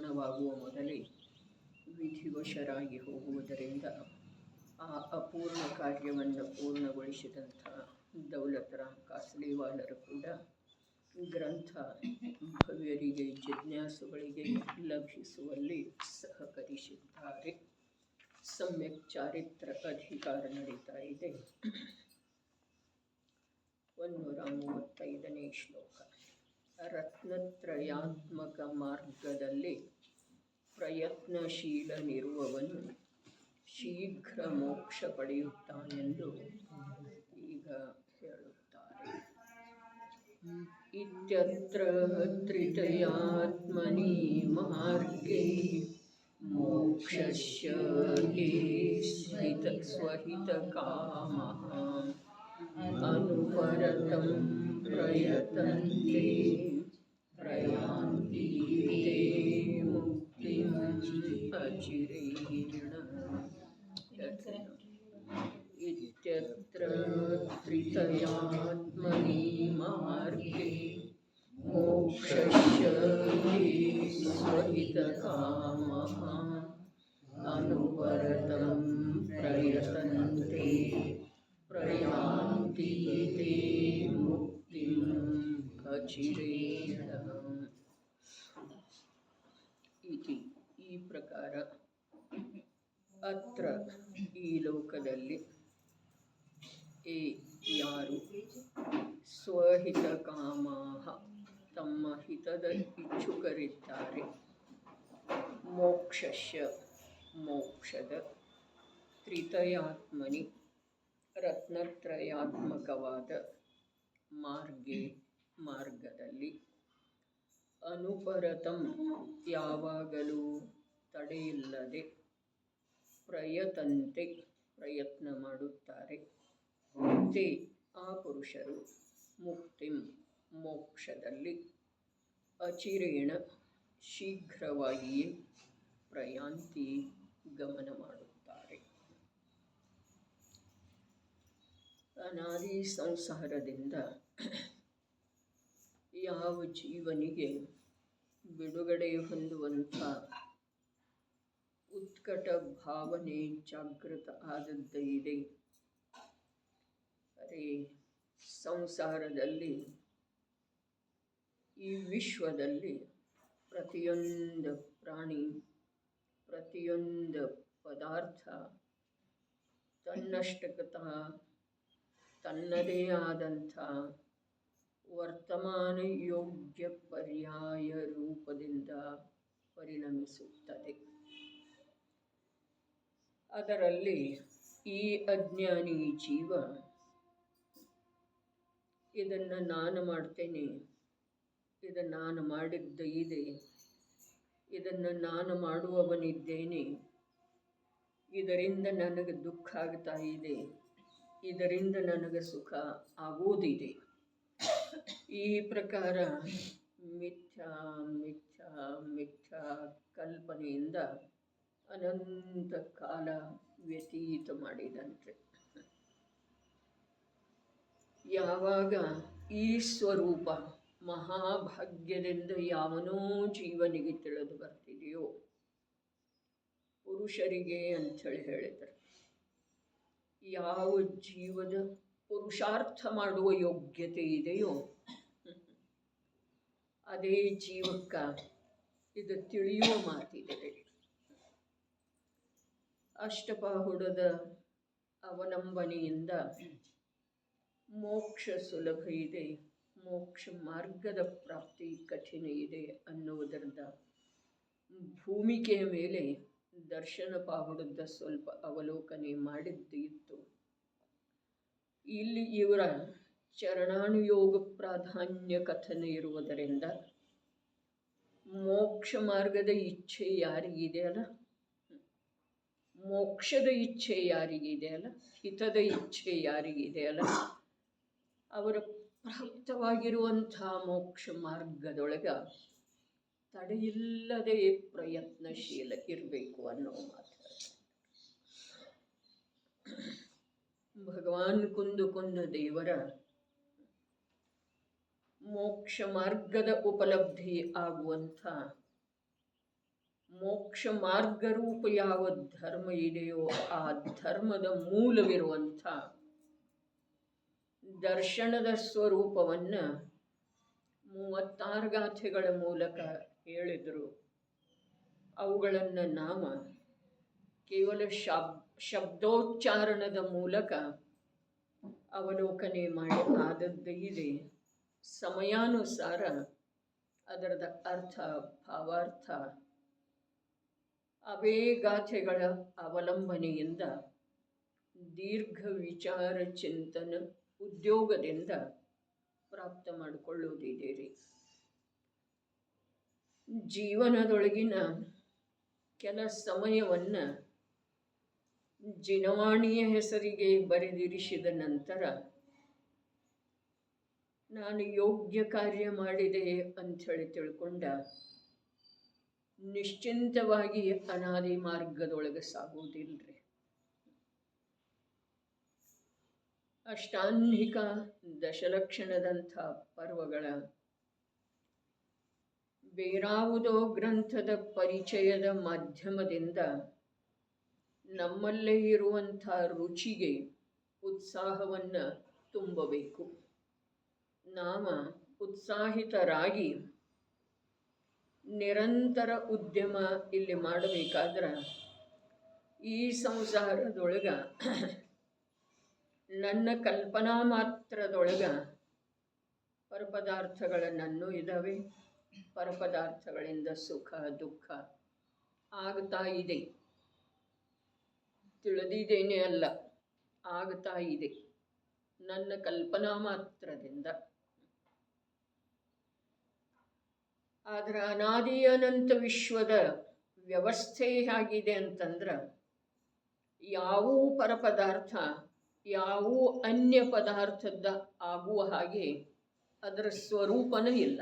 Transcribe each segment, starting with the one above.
ಪೂರ್ಣವಾಗುವ ಮೊದಲೇ ವಿಧಿವಶರಾಗಿ ಹೋಗುವುದರಿಂದ ಆ ಅಪೂರ್ಣ ಕಾರ್ಯವನ್ನು ಪೂರ್ಣಗೊಳಿಸಿದಂಥ ದೌಲತರಾಮ್ ಕಾಸಲಿವಾಲರು ಕೂಡ ಗ್ರಂಥ ಭವ್ಯರಿಗೆ ಜಿಜ್ಞಾಸುಗಳಿಗೆ ಲಭಿಸುವಲ್ಲಿ ಸಹಕರಿಸಿದ್ದಾರೆ. ಸಮ್ಯಕ್ ಚಾರಿತ್ರ ಅಧಿಕಾರ ನಡೀತಾ ಇದೆ. 135ನೇ ಶ್ಲೋಕ. ರತ್ನತ್ರಯಾತ್ಮಕ ಮಾರ್ಗದಲ್ಲಿ ಪ್ರಯತ್ನಶೀಲನಿರುವವನು ಶೀಘ್ರ ಮೋಕ್ಷ ಪಡೆಯುತ್ತಾನೆಂದು ಈಗ ಹೇಳುತ್ತಾರೆ. ಇತ್ಯತ್ರ ತ್ರಿತಯಾತ್ಮನಿ ಮಾರ್ಗೇ ಮೋಕ್ಷಸ್ಯ ಸ್ವಹಿತಕಾಮಃ ಅನುಪರತಂ ಪ್ರಯತಂತೆ ಪ್ರಯಾಂತಿ ತೇ ಮುಕ್ತಿಂ ಅಚಿರೇಣ. ಇತ್ಯತ್ರ ತ್ರಿತಯಾತ್ಮನಿ ಮಾರ್ಗೇ ಮೋಕ್ಷಸ್ಯ ಸ್ವಹಿತಕಾಮಃ ಅನುಪರತಂ ಪ್ರಯತಂತೆ ಪ್ರಯಾಂತಿ ತೇ ಮುಕ್ತಿಂ ಅಚಿರೇಣ. ಇತಿ ಈ ಪ್ರಕಾರ ಅತ್ರ ಈ ಲೋಕದಲ್ಲಿ ಯಾರು ಸ್ವಹಿತಕಾಮಾಃ ತಮ್ಮ ಹಿತದ ಇಚ್ಛುಕರಿದ್ದಾರೆ, ಮೋಕ್ಷಸ್ಯ ಮೋಕ್ಷದ, ತ್ರಿತಯಾತ್ಮನಿ ರತ್ನತ್ರಯಾತ್ಮಕವಾದ, ಮಾರ್ಗೆ ಮಾರ್ಗದಲ್ಲಿ, ಅನುಪರತಂ ಯಾವಾಗಲೂ ತಡೆಯಿಲ್ಲದೆ, ಪ್ರಯತಂತೆ ಪ್ರಯತ್ನ ಮಾಡುತ್ತಾರೆ, ತೇ ಆ ಪುರುಷರು, ಮುಕ್ತಿಂ ಮೋಕ್ಷದಲ್ಲಿ, ಅಚಿರೇಣ ಶೀಘ್ರವಾಗಿಯೇ, ಪ್ರಯಾಂತಿ ಗಮನ ಮಾಡುತ್ತಾರೆ. ಅನಾದಿ ಸಂಸಾರದಿಂದ ಯಾವ ಜೀವನಿಗೆ ಬಿಡುಗಡೆ ಹೊಂದುವಂಥ ಉತ್ಕಟ ಭಾವನೆ ಜಾಗೃತ ಆದದ್ದು ಇದೆ. ಅರೆ ಸಂಸಾರದಲ್ಲಿ, ಈ ವಿಶ್ವದಲ್ಲಿ ಪ್ರತಿಯೊಂದು ಪ್ರಾಣಿ, ಪ್ರತಿಯೊಂದು ಪದಾರ್ಥ ತನ್ನಷ್ಟಕತ ತನ್ನದೇ ಆದಂಥ ವರ್ತಮಾನ ಯೋಗ್ಯ ಪರ್ಯಾಯ ರೂಪದಿಂದ ಪರಿಣಮಿಸುತ್ತದೆ. ಅದರಲ್ಲಿ ಈ ಅಜ್ಞಾನಿ ಜೀವ ಇದನ್ನು ನಾನು ಮಾಡ್ತೇನೆ, ಇದನ್ನು ನಾನು ಮಾಡಿದ್ದು ಇದೆ, ಇದನ್ನು ನಾನು ಮಾಡುವವನಿದ್ದೇನೆ, ಇದರಿಂದ ನನಗೆ ದುಃಖ ಆಗ್ತಾ ಇದೆ, ಇದರಿಂದ ನನಗೆ ಸುಖ ಆಗುವುದಿದೆ. ಈ ಪ್ರಕಾರ ಮಿಥ್ಯಾ ಮಿಥ್ಯಾ ಮಿಥ್ಯಾ ಕಲ್ಪನೆಯಿಂದ ಅನಂತ ಕಾಲ ವ್ಯತೀತ ಮಾಡಿದಂತೆ. ಯಾವಾಗ ಈ ಸ್ವರೂಪ ಮಹಾಭಾಗ್ಯದಿಂದ ಯಾವನೋ ಜೀವನಿಗೆ ತಿಳಿದು ಬರ್ತಿದೆಯೋ, ಪುರುಷರಿಗೆ ಅಂಥೇಳಿ ಹೇಳಿದರು, ಯಾವ ಜೀವದ ಪುರುಷಾರ್ಥ ಮಾಡುವ ಯೋಗ್ಯತೆ ಇದೆಯೋ ಅದೇ ಜೀವಕ್ಕ ಇದು ತಿಳಿಯುವ ಮಾತಿದೆ. ಅಷ್ಟಪಾಹುಡದ ಅವಲಂಬನೆಯಿಂದ ಮೋಕ್ಷ ಸುಲಭ ಇದೆ, ಮೋಕ್ಷ ಮಾರ್ಗದ ಪ್ರಾಪ್ತಿ ಕಠಿಣ ಇದೆ ಅನ್ನುವುದರಿಂದ ಭೂಮಿಕೆಯ ಮೇಲೆ ದರ್ಶನ ಪಾಹುಡದ ಸ್ವಲ್ಪ ಅವಲೋಕನೆ ಮಾಡಿದ್ದು ಇತ್ತು. ಇಲ್ಲಿ ಇವರ ಚರಣಾನುಯೋಗ ಪ್ರಾಧಾನ್ಯ ಕಥನೆ ಇರುವುದರಿಂದ ಮೋಕ್ಷ ಮಾರ್ಗದ ಇಚ್ಛೆ ಯಾರಿಗಿದೆಯಲ್ಲ, ಮೋಕ್ಷದ ಇಚ್ಛೆ ಯಾರಿಗಿದೆಯಲ್ಲ, ಹಿತದ ಇಚ್ಛೆ ಯಾರಿಗಿದೆಯಲ್ಲ, ಅವರ ಪ್ರಾಪ್ತವಾಗಿರುವಂಥ ಮೋಕ್ಷ ಮಾರ್ಗದೊಳಗ ತಡೆಯಿಲ್ಲದೆ ಪ್ರಯತ್ನಶೀಲ ಇರಬೇಕು ಅನ್ನೋ ಮಾತು. ಭಗವಾನ್ ಕುಂದ ದೇವರ ಮೋಕ್ಷ ಮಾರ್ಗದ ಉಪಲಬ್ಧಿ ಆಗುವಂಥ ಮೋಕ್ಷ ಮಾರ್ಗರೂಪ ಯಾವ ಧರ್ಮ ಇದೆಯೋ ಆ ಧರ್ಮದ ಮೂಲವಿರುವಂಥ ದರ್ಶನದ ಸ್ವರೂಪವನ್ನು 36 ಗಾಥೆಗಳ ಮೂಲಕ ಹೇಳಿದರು. ಅವುಗಳನ್ನು ನಾವು ಕೇವಲ ಶಬ್ದೋಚ್ಚಾರಣದ ಮೂಲಕ ಅವಲೋಕನೆ ಮಾಡಿ ಆದದ್ದು ಇದೆ. ಸಮಯಾನುಸಾರ ಅದರದ ಅರ್ಥ ಭಾವಾರ್ಥ ಅವೇ ಗಾಥೆಗಳ ಅವಲಂಬನೆಯಿಂದ ದೀರ್ಘ ವಿಚಾರ ಚಿಂತನ ಉದ್ಯೋಗದಿಂದ ಪ್ರಾಪ್ತ ಮಾಡಿಕೊಳ್ಳುವುದಿದೆ ರೀ. ಜೀವನದೊಳಗಿನ ಕೆಲ ಸಮಯವನ್ನು ಜಿನವಾಣಿಯ ಹೆಸರಿಗೆ ಬರೆದಿರಿಸಿದ ನಂತರ ನಾನು ಯೋಗ್ಯ ಕಾರ್ಯ ಮಾಡಿದೆ ಅಂಥೇಳಿ ತಿಳ್ಕೊಂಡ ನಿಶ್ಚಿಂತವಾಗಿ ಅನಾದಿ ಮಾರ್ಗದೊಳಗೆ ಸಾಗುವುದಿಲ್ಲರಿ. ಅಷ್ಟಾನ್ಹಿಕ ದಶಲಕ್ಷಣದಂಥ ಪರ್ವಗಳ ಬೇರಾವುದೋ ಗ್ರಂಥದ ಪರಿಚಯದ ಮಾಧ್ಯಮದಿಂದ ನಮ್ಮಲ್ಲೇ ಇರುವಂಥ ರುಚಿಗೆ ಉತ್ಸಾಹವನ್ನು ತುಂಬಬೇಕು. ನಾವು ಉತ್ಸಾಹಿತರಾಗಿ ನಿರಂತರ ಉದ್ಯಮ ಇಲ್ಲಿ ಮಾಡಬೇಕಾದ್ರೆ ಈ ಸಂಸಾರದೊಳಗೆ ನನ್ನ ಕಲ್ಪನಾ ಮಾತ್ರದೊಳಗೆ ಪರಪದಾರ್ಥಗಳನ್ನೂ ಇದ್ದಾವೆ. ಪರಪದಾರ್ಥಗಳಿಂದ ಸುಖ ದುಃಖ ಆಗ್ತಾ ಇದೆ. ತಿಳಿದಿದ್ದೇನೆ ಅಲ್ಲ, ಆಗ್ತಾ ಇದೆ ನನ್ನ ಕಲ್ಪನಾ ಮಾತ್ರದಿಂದ. ಆದರೆ ಅನಾದಿ ಅನಂತ ವಿಶ್ವದ ವ್ಯವಸ್ಥೆ ಹೇಗಿದೆ ಅಂತಂದ್ರೆ ಯಾವೂ ಪರಪದಾರ್ಥ ಯಾವೂ ಅನ್ಯ ಪದಾರ್ಥದ ಆಗುವ ಹಾಗೆ ಅದರ ಸ್ವರೂಪನೇ ಇಲ್ಲ.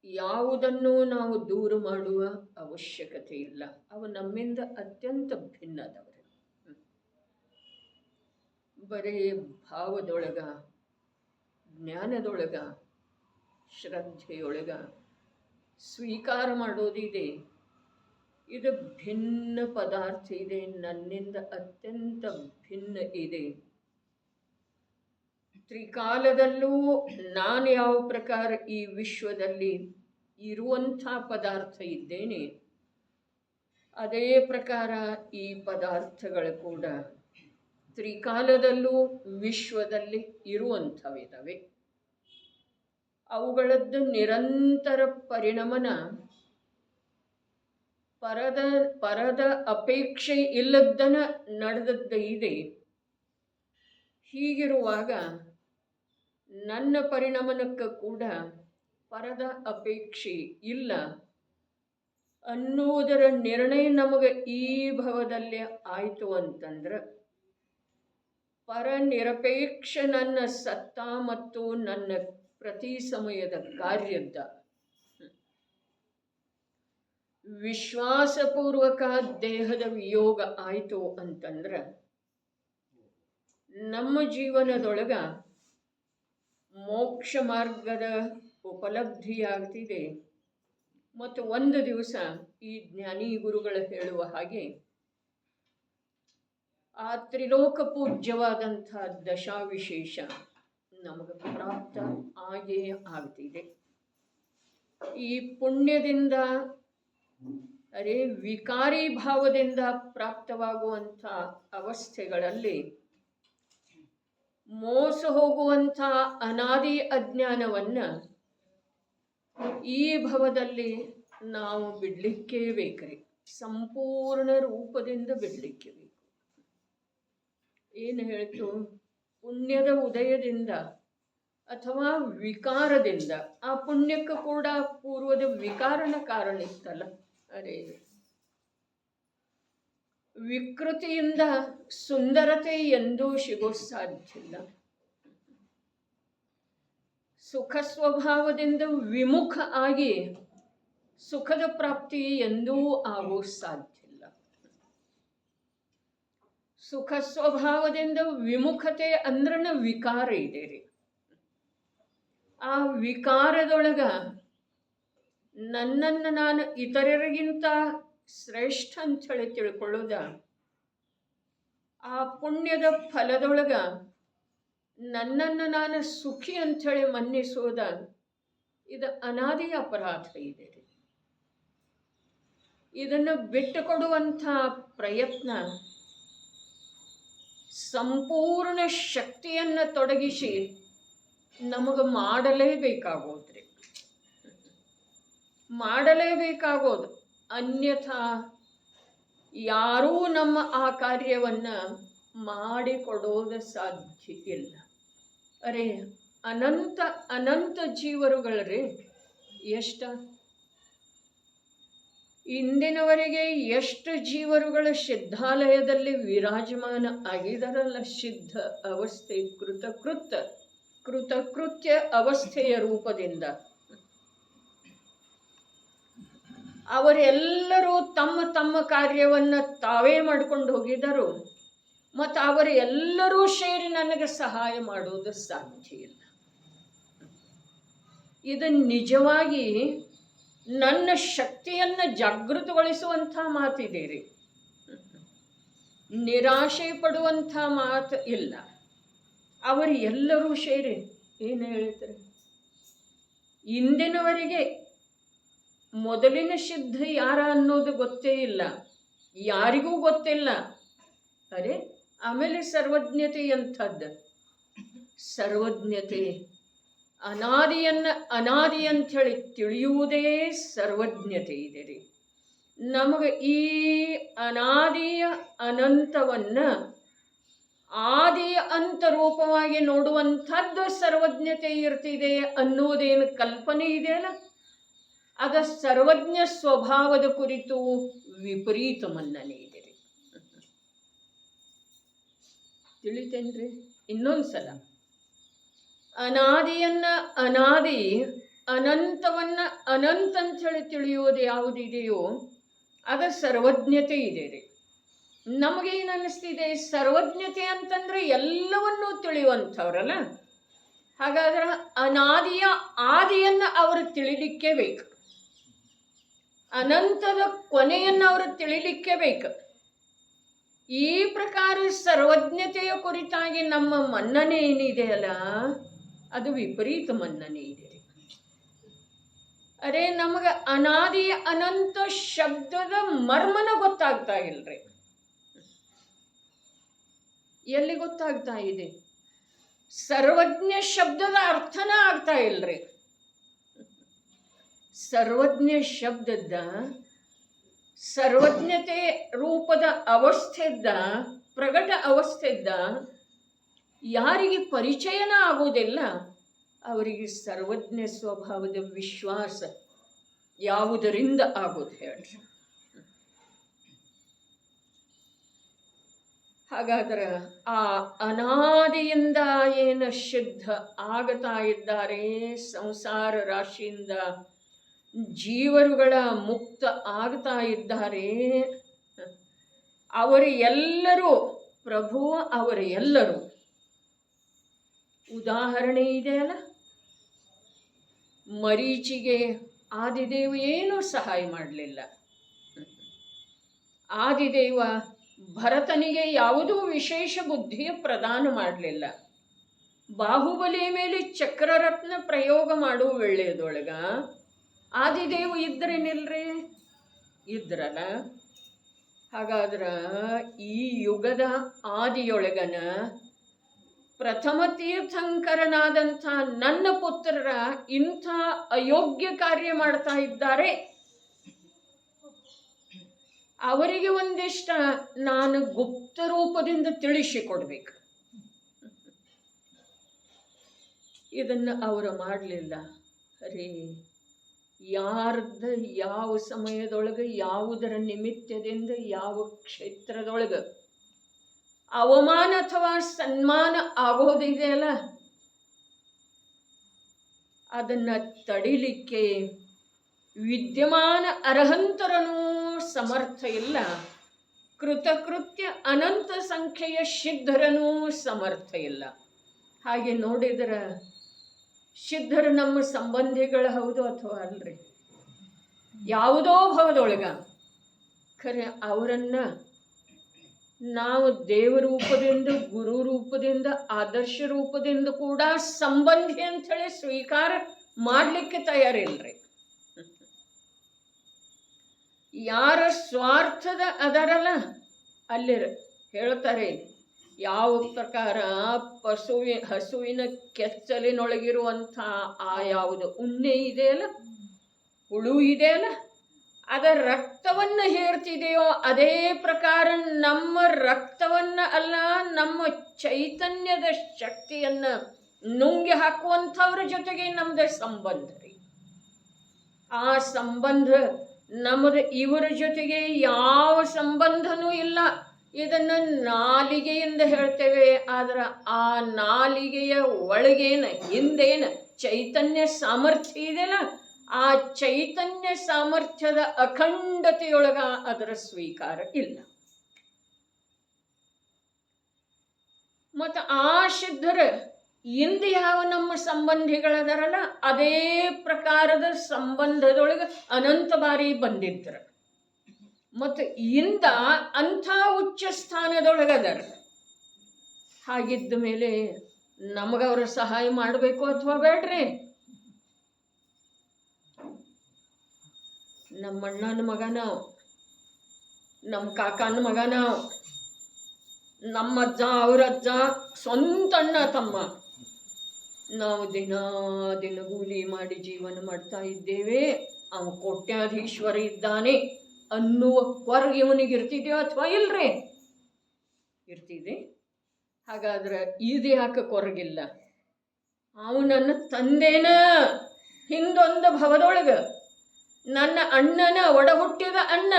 ಯಾವುದನ್ನು ನಾವು ದೂರ ಮಾಡುವ ಅವಶ್ಯಕತೆ ಇಲ್ಲ. ಅವು ನಮ್ಮಿಂದ ಅತ್ಯಂತ ಭಿನ್ನದವರು. ಬರೀ ಭಾವದೊಳಗ, ಜ್ಞಾನದೊಳಗ, ಶ್ರದ್ಧೆಯೊಳಗ ಸ್ವೀಕಾರ ಮಾಡೋದಿದೆ. ಇದು ಭಿನ್ನ ಪದಾರ್ಥ ಇದೆ, ನನ್ನಿಂದ ಅತ್ಯಂತ ಭಿನ್ನ ಇದೆ. ತ್ರಿಕಾಲದಲ್ಲೂ ನಾನು ಯಾವ ಪ್ರಕಾರ ಈ ವಿಶ್ವದಲ್ಲಿ ಇರುವಂಥ ಪದಾರ್ಥ ಇದ್ದೇನೆ, ಅದೇ ಪ್ರಕಾರ ಈ ಪದಾರ್ಥಗಳು ಕೂಡ ತ್ರಿಕಾಲದಲ್ಲೂ ವಿಶ್ವದಲ್ಲಿ ಇರುವಂಥವಿದ್ದಾವೆ. ಅವುಗಳದ್ದು ನಿರಂತರ ಪರಿಣಮನ ಪರದ ಅಪೇಕ್ಷೆ ಇಲ್ಲದ್ದನ ನಡೆದದ್ದು ಇದೆ. ಹೀಗಿರುವಾಗ ನನ್ನ ಪರಿಣಮನಕ್ಕೆ ಕೂಡ ಪರದ ಅಪೇಕ್ಷೆ ಇಲ್ಲ ಅನ್ನುವುದರ ನಿರ್ಣಯ ನಮಗೆ ಈ ಭವದಲ್ಲಿ ಆಯಿತು ಅಂತಂದ್ರೆ ಪರನಿರಪೇಕ್ಷ ನನ್ನ ಸತ್ತ ಮತ್ತು ನನ್ನ ಪ್ರತಿ ಸಮಯದ ಕಾರ್ಯದ ವಿಶ್ವಾಸಪೂರ್ವಕ ದೇಹದ ವಿಯೋಗ ಆಯಿತು ಅಂತಂದ್ರೆ ನಮ್ಮ ಜೀವನದೊಳಗ ಮೋಕ್ಷ ಮಾರ್ಗದ ಉಪಲಬ್ಧಿಯಾಗ್ತಿದೆ. ಮತ್ತು ಒಂದು ದಿವಸ ಈ ಜ್ಞಾನಿ ಗುರುಗಳು ಹೇಳುವ ಹಾಗೆ ಆ ತ್ರಿಲೋಕ ಪೂಜ್ಯವಾದಂಥ ದಶಾವಿಶೇಷ ನಮಗೆ ಪ್ರಾಪ್ತ ಆಗೇ ಆಗ್ತಿದೆ. ಈ ಪುಣ್ಯದಿಂದ ವಿಕಾರಿ ಭಾವದಿಂದ ಪ್ರಾಪ್ತವಾಗುವಂಥ ಅವಸ್ಥೆಗಳಲ್ಲಿ ಮೋಸ ಹೋಗುವಂಥ ಅನಾದಿ ಅಜ್ಞಾನವನ್ನು ಈ ಭವದಲ್ಲಿ ನಾವು ಬಿಡಲಿಕ್ಕೆ ಬೇಕ್ರಿ. ಸಂಪೂರ್ಣ ರೂಪದಿಂದ ಬಿಡಲಿಕ್ಕೆ ಬೇಕು. ಏನು ಹೇಳ್ತು? ಪುಣ್ಯದ ಉದಯದಿಂದ ಅಥವಾ ವಿಕಾರದಿಂದ. ಆ ಪುಣ್ಯಕ್ಕೆ ಕೂಡ ಪೂರ್ವದ ವಿಕಾರನ ಕಾರಣ ಇತ್ತಲ್ಲ. ವಿಕೃತಿಯಿಂದ ಸುಂದರತೆ ಎಂದೂ ಸಿಗೋ ಸಾಧ್ಯವಿಲ್ಲ. ಸುಖ ಸ್ವಭಾವದಿಂದ ವಿಮುಖ ಆಗಿ ಸುಖದ ಪ್ರಾಪ್ತಿ ಎಂದೂ ಆಗೋ ಸಾಧ್ಯವಿಲ್ಲ. ಸುಖ ಸ್ವಭಾವದಿಂದ ವಿಮುಖತೆ ಅಂದ್ರನ ವಿಕಾರ ಇದೆ ರೀ. ಆ ವಿಕಾರದೊಳಗ ನನ್ನನ್ನು ನಾನು ಇತರರಿಗಿಂತ ಶ್ರೇಷ್ಠ ಅಂಥೇಳಿ ತಿಳ್ಕೊಳ್ಳೋದ, ಆ ಪುಣ್ಯದ ಫಲದೊಳಗ ನನ್ನನ್ನು ನಾನು ಸುಖಿ ಅಂಥೇಳಿ ಮನ್ನಿಸೋದ, ಇದು ಅನಾದಿ ಅಪರಾಧ ಇದೆ. ಇದನ್ನು ಬಿಟ್ಟುಕೊಡುವಂಥ ಪ್ರಯತ್ನ ಸಂಪೂರ್ಣ ಶಕ್ತಿಯನ್ನು ತೊಡಗಿಸಿ ನಮಗೆ ಮಾಡಲೇಬೇಕಾಗೋದು. ಅನ್ಯಥಾ ಯಾರೂ ನಮ್ಮ ಆ ಕಾರ್ಯವನ್ನು ಮಾಡಿಕೊಡೋದು ಸಾಧ್ಯ ಇಲ್ಲ. ಅರೆ ಅನಂತ ಅನಂತ ಜೀವರುಗಳರಿ, ಇಂದಿನವರೆಗೆ ಎಷ್ಟು ಜೀವರುಗಳ ಸಿದ್ಧಾಲಯದಲ್ಲಿ ವಿರಾಜಮಾನ ಆಗಿದಾರಲ್ಲ, ಸಿದ್ಧ ಅವಸ್ಥೆ, ಕೃತಕೃತ್ಯ ಅವಸ್ಥೆಯ ರೂಪದಿಂದ ಅವರೆಲ್ಲರೂ ತಮ್ಮ ತಮ್ಮ ಕಾರ್ಯವನ್ನು ತಾವೇ ಮಾಡ್ಕೊಂಡು ಹೋಗಿದ್ದರು. ಮತ್ತು ಅವರೆಲ್ಲರೂ ಸೇರಿ ನನಗೆ ಸಹಾಯ ಮಾಡೋದು ಸಾಧ್ಯ ಇಲ್ಲ. ಇದು ನಿಜವಾಗಿ ನನ್ನ ಶಕ್ತಿಯನ್ನು ಜಾಗೃತಗೊಳಿಸುವಂಥ ಮಾತಿದೆ ರೀ. ನಿರಾಶೆ ಪಡುವಂಥ ಮಾತು ಇಲ್ಲ. ಅವರು ಎಲ್ಲರೂ ಸೇರಿ ಏನು ಹೇಳ್ತಾರೆ, ಇಂದಿನವರೆಗೆ ಮೊದಲಿನ ಸಿದ್ಧ ಯಾರ ಅನ್ನೋದು ಗೊತ್ತೇ ಇಲ್ಲ, ಯಾರಿಗೂ ಗೊತ್ತಿಲ್ಲ. ಅರೆ ಆಮೇಲೆ ಸರ್ವಜ್ಞತೆ ಎಂಥದ್ದು, ಸರ್ವಜ್ಞತೆ ಅನಾದಿ ಅಂಥೇಳಿ ತಿಳಿಯುವುದೇ ಸರ್ವಜ್ಞತೆ ಇದೆ ರೀ. ನಮಗೆ ಈ ಅನಾದಿಯ ಅನಂತವನ್ನು ಆದಿಯ ಅಂತ ರೂಪವಾಗಿ ನೋಡುವಂಥದ್ದು ಸರ್ವಜ್ಞತೆ ಇರ್ತಿದೆ ಅನ್ನೋದೇನು ಕಲ್ಪನೆ ಇದೆಯಲ್ಲ, ಅದ ಸರ್ವಜ್ಞ ಸ್ವಭಾವದ ಕುರಿತು ವಿಪರೀತ ಮನ್ನಣೆ ಇದೆ ರೀ. ತಿಳಿತೇನ್ರಿ? ಇನ್ನೊಂದು ಸಲ, ಅನಾದಿ ಅನಂತವನ್ನು ಅನಂತ ಅಂಥೇಳಿ ತಿಳಿಯೋದು ಯಾವುದಿದೆಯೋ ಅದ ಸರ್ವಜ್ಞತೆ ಇದೆ ರೀ. ನಮಗೇನು ಅನ್ನಿಸ್ತಿದೆ, ಸರ್ವಜ್ಞತೆ ಅಂತಂದರೆ ಎಲ್ಲವನ್ನೂ ತಿಳಿಯುವಂಥವ್ರಲ್ಲ. ಹಾಗಾದ್ರೆ ಅನಾದಿಯ ಆದಿಯನ್ನು ಅವರು ತಿಳಿಲಿಕ್ಕೆ ಬೇಕು, ಅನಂತದ ಕೊನೆಯನ್ನು ಅವರು ತಿಳಿಲಿಕ್ಕೆ ಬೇಕು. ಈ ಪ್ರಕಾರ ಸರ್ವಜ್ಞತೆಯ ಕುರಿತಾಗಿ ನಮ್ಮ ಮನ್ನಣೆ ಏನಿದೆಯಲ್ಲ, ಅದು ವಿಪರೀತ ಮನ್ನಣೆ ಇದೆ. ಅರೆ ನಮಗೆ ಅನಾದಿಯ ಅನಂತ ಶಬ್ದದ ಮರ್ಮನ ಗೊತ್ತಾಗ್ತಾ ಇಲ್ರಿ. ಎಲ್ಲಿ ಗೊತ್ತಾಗ್ತಾ ಇದೆ? ಸರ್ವಜ್ಞ ಶಬ್ದದ ಅರ್ಥನ ಆಗ್ತಾ ಇಲ್ರಿ. ಸರ್ವಜ್ಞ ಶಬ್ದದ ಸರ್ವಜ್ಞತೆ ರೂಪದ ಅವಸ್ಥೆದ್ದ ಪ್ರಗಟ ಅವಸ್ಥೆದ್ದ ಯಾರಿಗೆ ಪರಿಚಯನ ಆಗುವುದಿಲ್ಲ ಅವರಿಗೆ ಸರ್ವಜ್ಞ ಸ್ವಭಾವದ ವಿಶ್ವಾಸ ಯಾವುದರಿಂದ ಆಗೋದು ಹೇಳ್ರಿ. ಹಾಗಾದ್ರೆ ಆ ಅನಾದಿಯಿಂದ ಏನು ಸಿದ್ಧ ಆಗ್ತಾ ಇದ್ದಾರೆ, ಸಂಸಾರ ರಾಶಿಯಿಂದ ಜೀವರುಗಳ ಮುಕ್ತ ಆಗ್ತಾ ಇದ್ದಾರೆ, ಅವರು ಎಲ್ಲರೂ ಪ್ರಭು, ಅವರು ಎಲ್ಲರೂ ಉದಾಹರಣೆ ಇದೆಯಲ್ಲ, ಮರೀಚಿಗೆ ಆದಿದೇವ ಏನೂ ಸಹಾಯ ಮಾಡಲಿಲ್ಲ. ಆದಿದೇವ ಭರತನಿಗೆ ಯಾವುದೂ ವಿಶೇಷ ಬುದ್ಧಿಯ ಪ್ರದಾನ ಮಾಡಲಿಲ್ಲ. ಬಾಹುಬಲಿಯ ಮೇಲೆ ಚಕ್ರರತ್ನ ಪ್ರಯೋಗ ಮಾಡುವ ವೇಳೆಯದೊಳಗ ಆದಿದೇವ ಇದ್ರೇನಿಲ್ರಿ? ಇದ್ರಲ್ಲ. ಹಾಗಾದ್ರೆ ಈ ಯುಗದ ಆದಿಯೊಳಗನ ಪ್ರಥಮ ತೀರ್ಥಂಕರನಾದಂಥ ನನ್ನ ಪುತ್ರರ ಇಂಥ ಅಯೋಗ್ಯ ಕಾರ್ಯ ಮಾಡ್ತಾ ಇದ್ದಾರೆ, ಅವರಿಗೆ ಒಂದಿಷ್ಟ ನಾನು ಗುಪ್ತ ರೂಪದಿಂದ ತಿಳಿಸಿಕೊಡ್ಬೇಕು. ಇದನ್ನು ಅವರು ಮಾಡಲಿಲ್ಲ. ಅರೇ ಯಾರ್ದ ಯಾವ ಸಮಯದೊಳಗೆ ಯಾವುದರ ನಿಮಿತ್ತದಿಂದ ಯಾವ ಕ್ಷೇತ್ರದೊಳಗೆ ಅವಮಾನ ಅಥವಾ ಸನ್ಮಾನ ಆಗೋದಿದೆಯಲ್ಲ, ಅದನ್ನು ತಡಿಲಿಕ್ಕೆ ವಿದ್ಯಮಾನ ಅರ್ಹಂತರನೂ ಸಮರ್ಥ ಇಲ್ಲ, ಕೃತಕೃತ್ಯ ಅನಂತ ಸಂಖ್ಯೆಯ ಸಿದ್ಧರನೂ ಸಮರ್ಥ ಇಲ್ಲ. ಹಾಗೆ ನೋಡಿದರೆ ಸಿದ್ಧರು ನಮ್ಮ ಸಂಬಂಧಿಗಳು ಹೌದು ಅಥವಾ ಅಲ್ರಿ? ಯಾವುದೋ ಭಾವದೊಳಗ ಖರೆ ಅವರನ್ನ ನಾವು ದೇವ ರೂಪದಿಂದ, ಗುರು ರೂಪದಿಂದ, ಆದರ್ಶ ರೂಪದಿಂದ ಕೂಡ ಸಂಬಂಧಿ ಅಂಥೇಳಿ ಸ್ವೀಕಾರ ಮಾಡಲಿಕ್ಕೆ ತಯಾರಿಲ್ರಿ. ಯಾರ ಸ್ವಾರ್ಥದ ಅದರಲ್ಲ ಅಲ್ಲಿ ಹೇಳ್ತಾರೆ, ಯಾವ ಪ್ರಕಾರ ಹಸುವಿನ ಕೆಚ್ಚಲಿನೊಳಗಿರುವಂಥ ಆ ಯಾವುದು ಉಣ್ಣೆ ಇದೆಯಲ್ಲ, ಹುಳು ಇದೆಯಲ್ಲ, ಅದರ ರಕ್ತವನ್ನು ಹೇರ್ತಿದೆಯೋ ಅದೇ ಪ್ರಕಾರ ನಮ್ಮ ರಕ್ತವನ್ನು ಅಲ್ಲ, ನಮ್ಮ ಚೈತನ್ಯದ ಶಕ್ತಿಯನ್ನು ನುಂಗಿ ಹಾಕುವಂಥವ್ರ ಜೊತೆಗೆ ನಮ್ದು ಸಂಬಂಧ ರೀ. ಆ ಸಂಬಂಧ ನಮ್ಮದು ಇವರ ಜೊತೆಗೆ ಯಾವ ಸಂಬಂಧನೂ ಇಲ್ಲ. ಇದನ್ನು ನಾಲಿಗೆಯಿಂದ ಹೇಳ್ತೇವೆ, ಆದ್ರೆ ಆ ನಾಲಿಗೆಯ ಒಳಗೇನ ಹಿಂದೇನ ಚೈತನ್ಯ ಸಾಮರ್ಥ್ಯ ಇದೆಯಲ್ಲ, ಆ ಚೈತನ್ಯ ಸಾಮರ್ಥ್ಯದ ಅಖಂಡತೆಯೊಳಗ ಅದರ ಸ್ವೀಕಾರ ಇಲ್ಲ. ಮತ್ತು ಆ ಸಿದ್ಧರ ಇಂದು ಯಾವ ನಮ್ಮ ಸಂಬಂಧಿಗಳದಾರಲ್ಲ ಅದೇ ಪ್ರಕಾರದ ಸಂಬಂಧದೊಳಗೆ ಅನಂತ ಬಾರಿ ಬಂದಿದ್ರು. ಮತ್ತು ಇಂದ ಅಂಥ ಉಚ್ಚ ಸ್ಥಾನದೊಳಗದಾರ. ಹಾಗಿದ್ದ ಮೇಲೆ ನಮಗವ್ರ ಸಹಾಯ ಮಾಡಬೇಕು ಅಥವಾ ಬೇಡ್ರಿ? ನಮ್ಮ ಅಣ್ಣನ ಮಗ ನಾವು, ನಮ್ಮ ಕಾಕನ ಮಗ ನಾವು, ನಮ್ಮ ಅಜ್ಜ ಅವ್ರ ಅಜ್ಜ ಸ್ವಂತ ಅಣ್ಣ ತಮ್ಮ, ನಾವು ದಿನಗೂಲಿ ಮಾಡಿ ಜೀವನ ಮಾಡ್ತಾ ಇದ್ದೇವೆ. ಅವ ಕೋಟ್ಯಾಧೀಶ್ವರ ಇದ್ದಾನೆ ಅನ್ನುವ ಹೊರಗೆ ಇವನಿಗೆ ಇರ್ತಿದೆಯೋ ಅಥವಾ ಇಲ್ರಿ? ಇರ್ತಿದೆ. ಹಾಗಾದ್ರೆ ಇದು ಯಾಕೆ ಕೊರಗಿಲ್ಲ? ಅವು ನನ್ನ ತಂದೆನ ಹಿಂದೊಂದು ಭವದೊಳಗೆ ನನ್ನ ಅಣ್ಣನ ಒಡ ಹುಟ್ಟಿದ ಅಣ್ಣ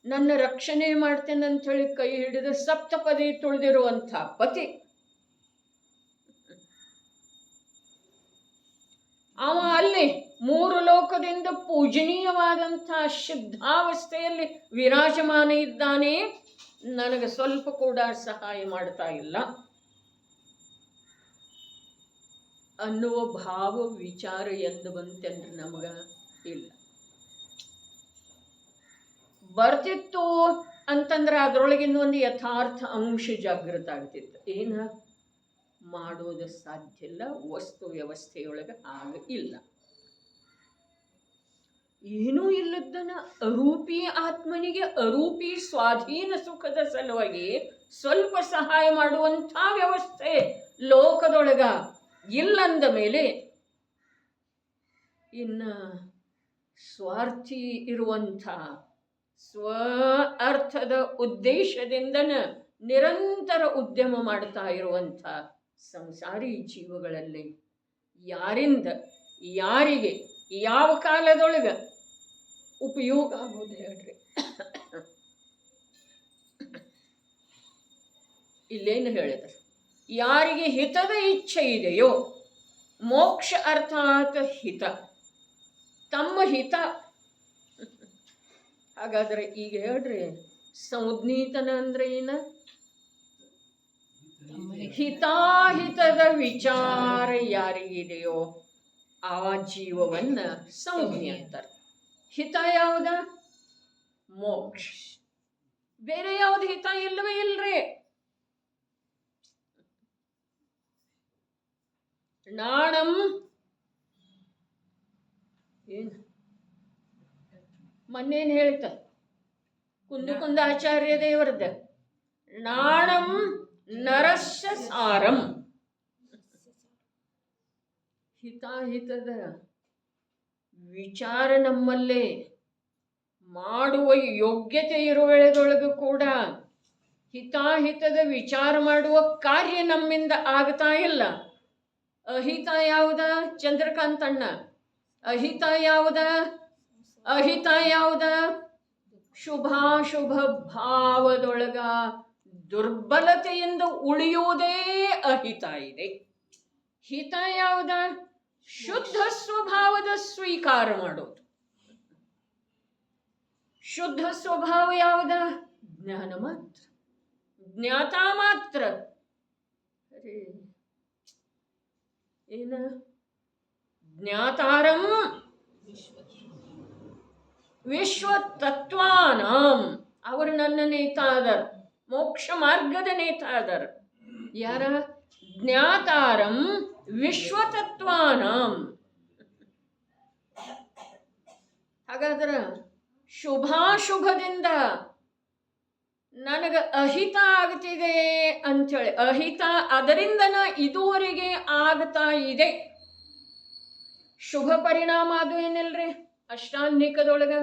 ನನ್ನ ರಕ್ಷಣೆ ಮಾಡ್ತೇನೆ ಅಂಥೇಳಿ ಕೈ ಹಿಡಿದು ಸಪ್ತಪದಿ ತುಳಿದಿರುವಂಥ ಪತಿ. ಅವ ಅಲ್ಲಿ ಮೂರು ಲೋಕದಿಂದ ಪೂಜನೀಯವಾದಂಥ ಶುದ್ಧಾವಸ್ಥೆಯಲ್ಲಿ ವಿರಾಜಮಾನ ಇದ್ದಾನೆ. ನನಗೆ ಸ್ವಲ್ಪ ಕೂಡ ಸಹಾಯ ಮಾಡ್ತಾ ಇಲ್ಲ ಅನ್ನುವ ಭಾವ ವಿಚಾರ ಎಂದು ಬಂತೇನ್ರಿ? ನಮಗ ಇಲ್ಲ. ಬರ್ತಿತ್ತು ಅಂತಂದ್ರೆ ಅದರೊಳಗಿಂದ ಒಂದು ಯಥಾರ್ಥ ಅಂಶ ಜಾಗೃತ ಆಗ್ತಿತ್ತು. ಏನ ಮಾಡೋದು ಸಾಧ್ಯ ಇಲ್ಲ, ವಸ್ತು ವ್ಯವಸ್ಥೆಯೊಳಗೆ ಆಗ ಇಲ್ಲ. ಏನೂ ಇಲ್ಲದನ್ನ ಅರೂಪಿ ಆತ್ಮನಿಗೆ ಅರೂಪಿ ಸ್ವಾಧೀನ ಸುಖದ ಸಲುವಾಗಿ ಸ್ವಲ್ಪ ಸಹಾಯ ಮಾಡುವಂಥ ವ್ಯವಸ್ಥೆ ಲೋಕದೊಳಗ ಇಲ್ಲಂದ ಮೇಲೆ ಇನ್ನು ಸ್ವಾರ್ಥಿ ಇರುವಂಥ ಸ್ವ ಅರ್ಥದ ಉದ್ದೇಶದಿಂದನ ನಿರಂತರ ಉದ್ಯಮ ಮಾಡ್ತಾ ಇರುವಂಥ ಸಂಸಾರಿ ಜೀವಗಳಲ್ಲಿ ಯಾರಿಂದ ಯಾರಿಗೆ ಯಾವ ಕಾಲದೊಳಗೆ ಉಪಯೋಗ ಆಗೋದು ಹೇಳ್ರಿ? ಇಲ್ಲೇನು ಹೇಳಿದರು? ಯಾರಿಗೆ ಹಿತದ ಇಚ್ಛೆ ಇದೆಯೋ, ಮೋಕ್ಷ ಅರ್ಥಾತ್ ಹಿತ, ತಮ್ಮ ಹಿತ. ಹಾಗಾದ್ರೆ ಈಗ ಹೇಳ್ರಿ, ಸಂಜ್ಞೀತನ ಅಂದ್ರೆ ಏನ? ಹಿತಾಹಿತದ ವಿಚಾರ ಯಾರಿಗಿದೆಯೋ ಆ ಜೀವವನ್ನ ಸಂಜ್ಞೆ ಅಂತಾರೆ. ಹಿತ ಯಾವ್ದ? ಮೋಕ್ಷ. ಬೇರೆ ಯಾವ್ದು ಹಿತ ಇಲ್ಲವೇ ಇಲ್ರಿ. ನಾಣಂ ಏನು ಮೊನ್ನೇನು ಹೇಳ್ತಾರೆ ಕುಂದಾಚಾರ್ಯ ದೇವರದ, ನಾಣಂ ನರಸ್ಯ ಸಾರಂ. ಹಿತಾಹಿತದ ವಿಚಾರ ನಮ್ಮಲ್ಲೇ ಮಾಡುವ ಯೋಗ್ಯತೆ ಇರುವೆಳೆದೊಳಗೂ ಕೂಡ ಹಿತಾಹಿತದ ವಿಚಾರ ಮಾಡುವ ಕಾರ್ಯ ನಮ್ಮಿಂದ ಆಗ್ತಾ ಇಲ್ಲ. ಅಹಿತ ಯಾವುದ? ಚಂದ್ರಕಾಂತಣ್ಣ. ಅಹಿತ ಯಾವುದ? ಅಹಿತ ಯಾವುದ? ಶುಭಾಶುಭ ಭಾವದೊಳಗ ದುರ್ಬಲತೆಯಿಂದ ಉಳಿಯುವುದೇ ಅಹಿತ ಇದೆ. ಹಿತ ಯಾವುದ? ಶುದ್ಧ ಸ್ವಭಾವದ ಸ್ವೀಕಾರ ಮಾಡೋದು. ಶುದ್ಧ ಸ್ವಭಾವ ಯಾವುದ? ಜ್ಞಾನ ಮಾತ್ರ, ಜ್ಞಾತ ಮಾತ್ರ. ಅರೆ ಏನ ಜ್ಞಾತಾರಂ ವಿಶ್ವತತ್ವಾನಾಂ, ಅವರು ನನ್ನ ನೇತಾ ಅದರ, ಮೋಕ್ಷ ಮಾರ್ಗದ ನೇತಾ ಅದರ. ಯಾರ? ಜ್ಞಾತಾರಂ ವಿಶ್ವತತ್ವಾನಾಂ. ಹಾಗಾದ್ರೆ ಶುಭಾಶುಭದಿಂದ ನನಗೆ ಅಹಿತ ಆಗ್ತಿದೆ ಅಂಥೇಳಿ, ಅಹಿತ ಅದರಿಂದನ ಇದುವರೆಗೆ ಆಗ್ತಾ ಇದೆ. ಶುಭ ಪರಿಣಾಮ ಅದು ಏನಿಲ್ರಿ ಅಷ್ಟಾನ್ನಿಕದೊಳಗ?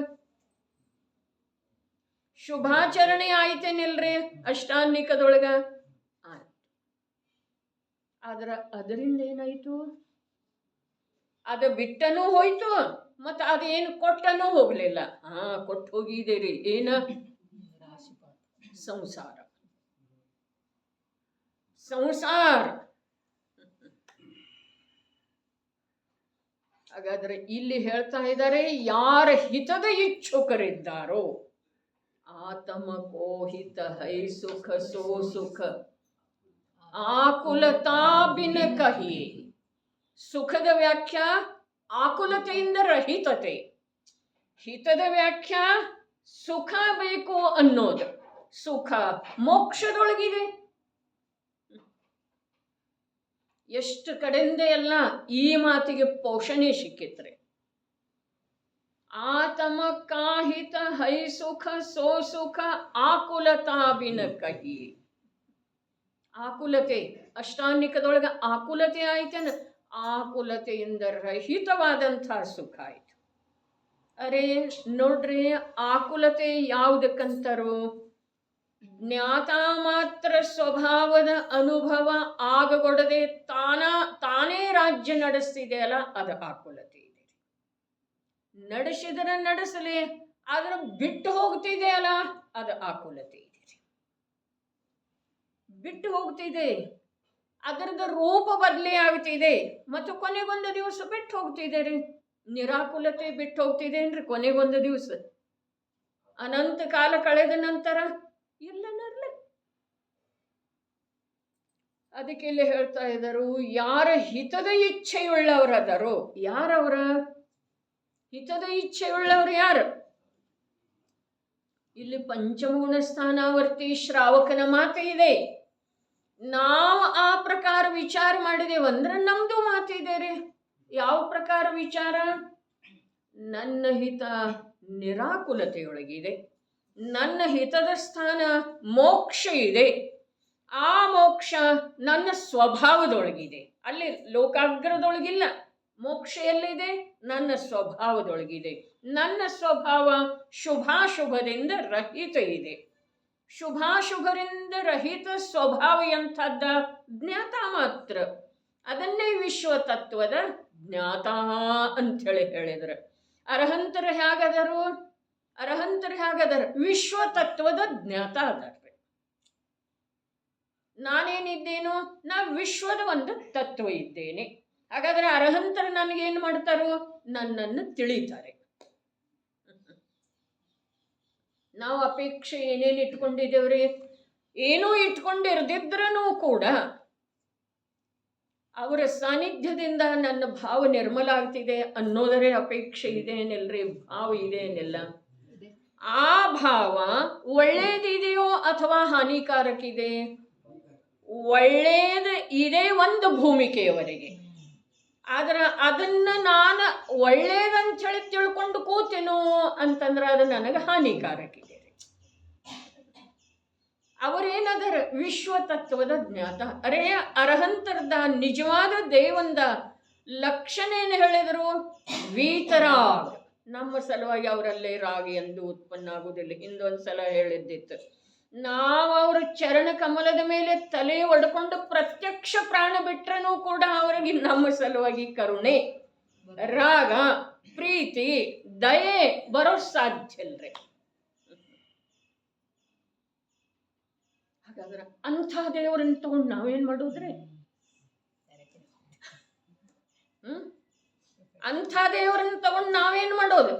ಶುಭಾಚರಣೆ ಆಯ್ತೇನಿಲ್ರಿ ಅಷ್ಟಾನ್ನಿಕದೊಳಗ? ಆಯ್ತು. ಆದ್ರ ಅದರಿಂದ ಏನಾಯ್ತು? ಅದು ಬಿಟ್ಟನೂ ಹೋಯ್ತು, ಮತ್ತು ಅದೇನು ಕೊಟ್ಟನೂ ಹೋಗ್ಲಿಲ್ಲ. ಕೊಟ್ಟು ಹೋಗಿದ್ದೀರಿ. ಏನ? ಸಂಸಾರ. ಸಂಸಾರ. ಹಾಗಾದ್ರೆ ಇಲ್ಲಿ ಹೇಳ್ತಾ ಇದ್ದಾರೆ, ಯಾರ ಹಿತದ ಇಚ್ಛುಕರಿದ್ದಾರೋ ಆತಮಕೋ ಹಿತ ಹೈ ಸುಖ ಸೋ ಸುಖ ಆಕುಲತಾ ಬಿನ ಕಹಿ. ಸುಖದ ವ್ಯಾಖ್ಯಾ ಆಕುಲತೆಯಿಂದ ರಹಿತತೆ, ಹಿತದ ವ್ಯಾಖ್ಯಾ ಸುಖ ಬೇಕು ಅನ್ನೋದು. ಸುಖ ಮೋಕ್ಷದೊಳಗಿದೆ. ಎಷ್ಟು ಕಡೆಯಿಂದ ಎಲ್ಲ ಈ ಮಾತಿಗೆ ಪೋಷಣೆ ಸಿಕ್ಕಿತ್ರೆ. ಆತಮ ಕಾಹಿತ ಹೈ ಸುಖ ಸೋ ಸುಖ ಆಕುಲತಾ ಬಿನ ಕಹಿ. ಆಕುಲತೆ ಅಷ್ಟಾನ್ನಿಕದೊಳಗ ಆಕುಲತೆ ಆಯ್ತೇನ? ಆಕುಲತೆಯಿಂದ ರಹಿತವಾದಂಥ ಸುಖ ಆಯ್ತು. ಅರೆ ನೋಡ್ರಿ, ಆಕುಲತೆ ಯಾವುದಕ್ಕಂತಾರು? ಜ್ಞಾತಾ ಮಾತ್ರ ಸ್ವಭಾವದ ಅನುಭವ ಆಗಗೊಡದೆ ತಾನೇ ರಾಜ್ಯ ನಡೆಸ್ತಿದೆ ಅಲ್ಲ, ಅದು ಆಕುಲತೆ ಇದೆ. ನಡೆಸಿದರೆ ನಡೆಸಲಿ, ಆದ್ರೆ ಬಿಟ್ಟು ಹೋಗ್ತಿದೆ ಅಲ್ಲ, ಅದು ಆಕುಲತೆ ಇದೆ. ಬಿಟ್ಟು ಹೋಗ್ತಿದೆ, ಅದರದ ರೂಪ ಬದಲಿ ಆಗ್ತಿದೆ, ಮತ್ತು ಕೊನೆಗೊಂದು ದಿವಸ ಬಿಟ್ಟು ಹೋಗ್ತಿದೆ ರೀ. ನಿರಾಕುಲತೆ ಬಿಟ್ಟು ಹೋಗ್ತಿದೆ ಏನ್ರಿ ಕೊನೆಗೊಂದು ದಿವಸ? ಅನಂತ ಕಾಲ ಕಳೆದ ನಂತರ ಇಲ್ಲನರ್ಲೆ. ಅದಕ್ಕೆ ಇಲ್ಲಿ ಹೇಳ್ತಾ ಇದ್ದರು, ಯಾರ ಹಿತದ ಇಚ್ಛೆಯುಳ್ಳವರದರು. ಯಾರವರ ಹಿತದ ಇಚ್ಛೆಯುಳ್ಳವರು? ಯಾರು? ಇಲ್ಲಿ ಪಂಚಮಗುಣ ಸ್ಥಾನಾವರ್ತಿ ಶ್ರಾವಕನ ಮಾತು ಇದೆ. ನಾವು ಆ ಪ್ರಕಾರ ವಿಚಾರ ಮಾಡಿದೇವಂದ್ರೆ ನಮ್ದು ಮಾತಿದೆ ರೀ. ಯಾವ ಪ್ರಕಾರ ವಿಚಾರ? ನನ್ನ ಹಿತ ನಿರಾಕುಲತೆಯೊಳಗಿದೆ, ನನ್ನ ಹಿತದ ಸ್ಥಾನ ಮೋಕ್ಷ ಇದೆ. ಆ ಮೋಕ್ಷ ನನ್ನ ಸ್ವಭಾವದೊಳಗಿದೆ, ಅಲ್ಲಿ ಲೋಕಾಗ್ರದೊಳಗಿಲ್ಲ. ಮೋಕ್ಷ ಎಲ್ಲಿದೆ? ನನ್ನ ಸ್ವಭಾವದೊಳಗಿದೆ. ನನ್ನ ಸ್ವಭಾವ ಶುಭಾಶುಭದಿಂದ ರಹಿತ ಇದೆ. ಶುಭಾಶುಭರಿಂದ ರಹಿತ ಸ್ವಭಾವ ಎಂಥದ್ದ? ಜ್ಞಾತ ಮಾತ್ರ. ಅದನ್ನೇ ವಿಶ್ವತತ್ವದ ಜ್ಞಾತ ಅಂಥೇಳಿ ಹೇಳಿದ್ರು. ಅರ್ಹಂತರು ಹೇಗದರು? ಅರ್ಹಂತರು ಹೇಗದರ? ವಿಶ್ವತತ್ವದ ಜ್ಞಾತ ಅದರ್ರಿ. ನಾನೇನಿದ್ದೇನು? ನಾ ವಿಶ್ವದ ಒಂದು ತತ್ವ ಇದ್ದೇನೆ. ಹಾಗಾದ್ರೆ ಅರ್ಹಂತರು ನನಗೇನು ಮಾಡ್ತಾರೋ? ನನ್ನನ್ನು ತಿಳಿತಾರೆ. ನಾವು ಅಪೇಕ್ಷೆ ಏನೇನು ಇಟ್ಕೊಂಡಿದ್ದೇವ್ರಿ? ಏನೂ ಇಟ್ಕೊಂಡಿರದಿದ್ರೂ ಕೂಡ ಅವರ ಸಾನ್ನಿಧ್ಯದಿಂದ ನನ್ನ ಭಾವ ನಿರ್ಮಲ ಆಗ್ತಿದೆ ಅನ್ನೋದರೇ ಅಪೇಕ್ಷೆ ಇದೇನಿಲ್ರಿ, ಭಾವ ಇದೇನಿಲ್ಲ. ಆ ಭಾವ ಒಳ್ಳೇದಿದೆಯೋ ಅಥವಾ ಹಾನಿಕಾರಕ ಇದೆ? ಒಳ್ಳೇದು ಇದೆ ಒಂದು ಭೂಮಿಕೆಯವರೆಗೆ. ಆದ್ರೆ ಅದನ್ನ ನಾನು ಒಳ್ಳೇದಂಥೇಳಿ ತಿಳ್ಕೊಂಡು ಕೂತೇನೋ ಅಂತಂದ್ರೆ ಅದು ನನಗೆ ಹಾನಿಕಾರಕ ಇದೆ. ಅವರೇನದರ? ವಿಶ್ವತತ್ವದ ಜ್ಞಾತ. ಅರೇ ಅರ್ಹಂತರದ ನಿಜವಾದ ದೇವಂದ ಲಕ್ಷಣ ಏನು ಹೇಳಿದರು? ವೀತರಾಗ್. ನಮ್ಮ ಸಲುವಾಗಿ ಅವರಲ್ಲೇ ರಾಗಿ ಎಂದು ಉತ್ಪನ್ನ ಆಗುವುದಿಲ್ಲ. ಹಿಂದೊಂದು ಸಲ ಹೇಳಿದ್ದಿತ್ತು. ನಾವು ಅವರ ಚರಣ ಕಮಲದ ಮೇಲೆ ತಲೆ ಒಡ್ಕೊಂಡು ಪ್ರತ್ಯಕ್ಷ ಪ್ರಾಣ ಬಿಟ್ರೂ ಕೂಡ ಅವರಿಗೆ ನಮ್ಮ ಸಲುವಾಗಿ ಕರುಣೆ, ರಾಗ, ಪ್ರೀತಿ, ದಯೆ ಬರೋ ಸಾಧ್ಯ ಇಲ್ರಿ. ಹಾಗಾದ್ರೆ ಅಂಥ ದೇವರನ್ನು ತಗೊಂಡು ನಾವೇನ್ ಮಾಡೋದ್ರಿ? ಅಂಥ ದೇವರನ್ನು ತಗೊಂಡು ನಾವೇನ್ ಮಾಡೋದು?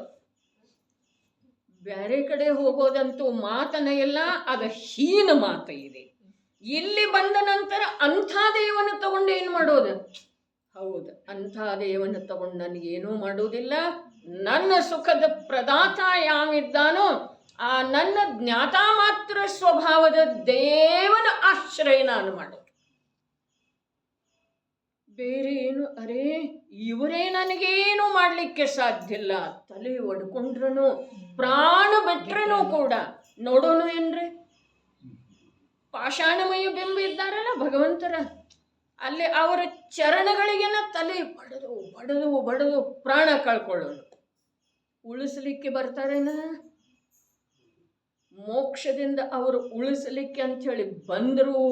ಬೇರೆ ಕಡೆ ಹೋಗೋದಂತೂ ಮಾತನ ಎಲ್ಲ, ಅದು ಹೀನ ಮಾತು ಇದೆ. ಇಲ್ಲಿ ಬಂದ ನಂತರ ಅಂಥ ದೇವನ ತಗೊಂಡು ಏನು ಮಾಡೋದು? ಹೌದು, ಅಂಥ ದೇವನ ತಗೊಂಡು ನನಗೇನೂ ಮಾಡುವುದಿಲ್ಲ. ನನ್ನ ಸುಖದ ಪ್ರದಾತ ಯಾವಿದ್ದಾನೋ ಆ ನನ್ನ ಜ್ಞಾತ ಮಾತ್ರ ಸ್ವಭಾವದ ದೇವನ ಆಶ್ರಯ ನಾನು ಮಾಡೋದು. ಬೇರೆ ಏನು, ಅರೇ ಇವರೇ ನನಗೇನು ಮಾಡಲಿಕ್ಕೆ ಸಾಧ್ಯ ಇಲ್ಲ. ತಲೆ ಒಡ್ಕೊಂಡ್ರೂ ಪ್ರಾಣ ಬಿಟ್ರೂ ಕೂಡ ನೋಡೋಣ ಏನ್ರಿ, ಪಾಷಾಣಮಯ ಬಿಂಬ ಇದ್ದಾರಲ್ಲ ಭಗವಂತರ, ಅಲ್ಲಿ ಅವರ ಚರಣಗಳಿಗೆನ ತಲೆ ಬಡದು ಬಡದು ಬಡದು ಪ್ರಾಣ ಕಳ್ಕೊಳ್ಳೋದು. ಉಳಿಸ್ಲಿಕ್ಕೆ ಬರ್ತಾರೇನ? ಮೋಕ್ಷದಿಂದ ಅವರು ಉಳಿಸ್ಲಿಕ್ಕೆ ಅಂಥೇಳಿ ಬಂದರು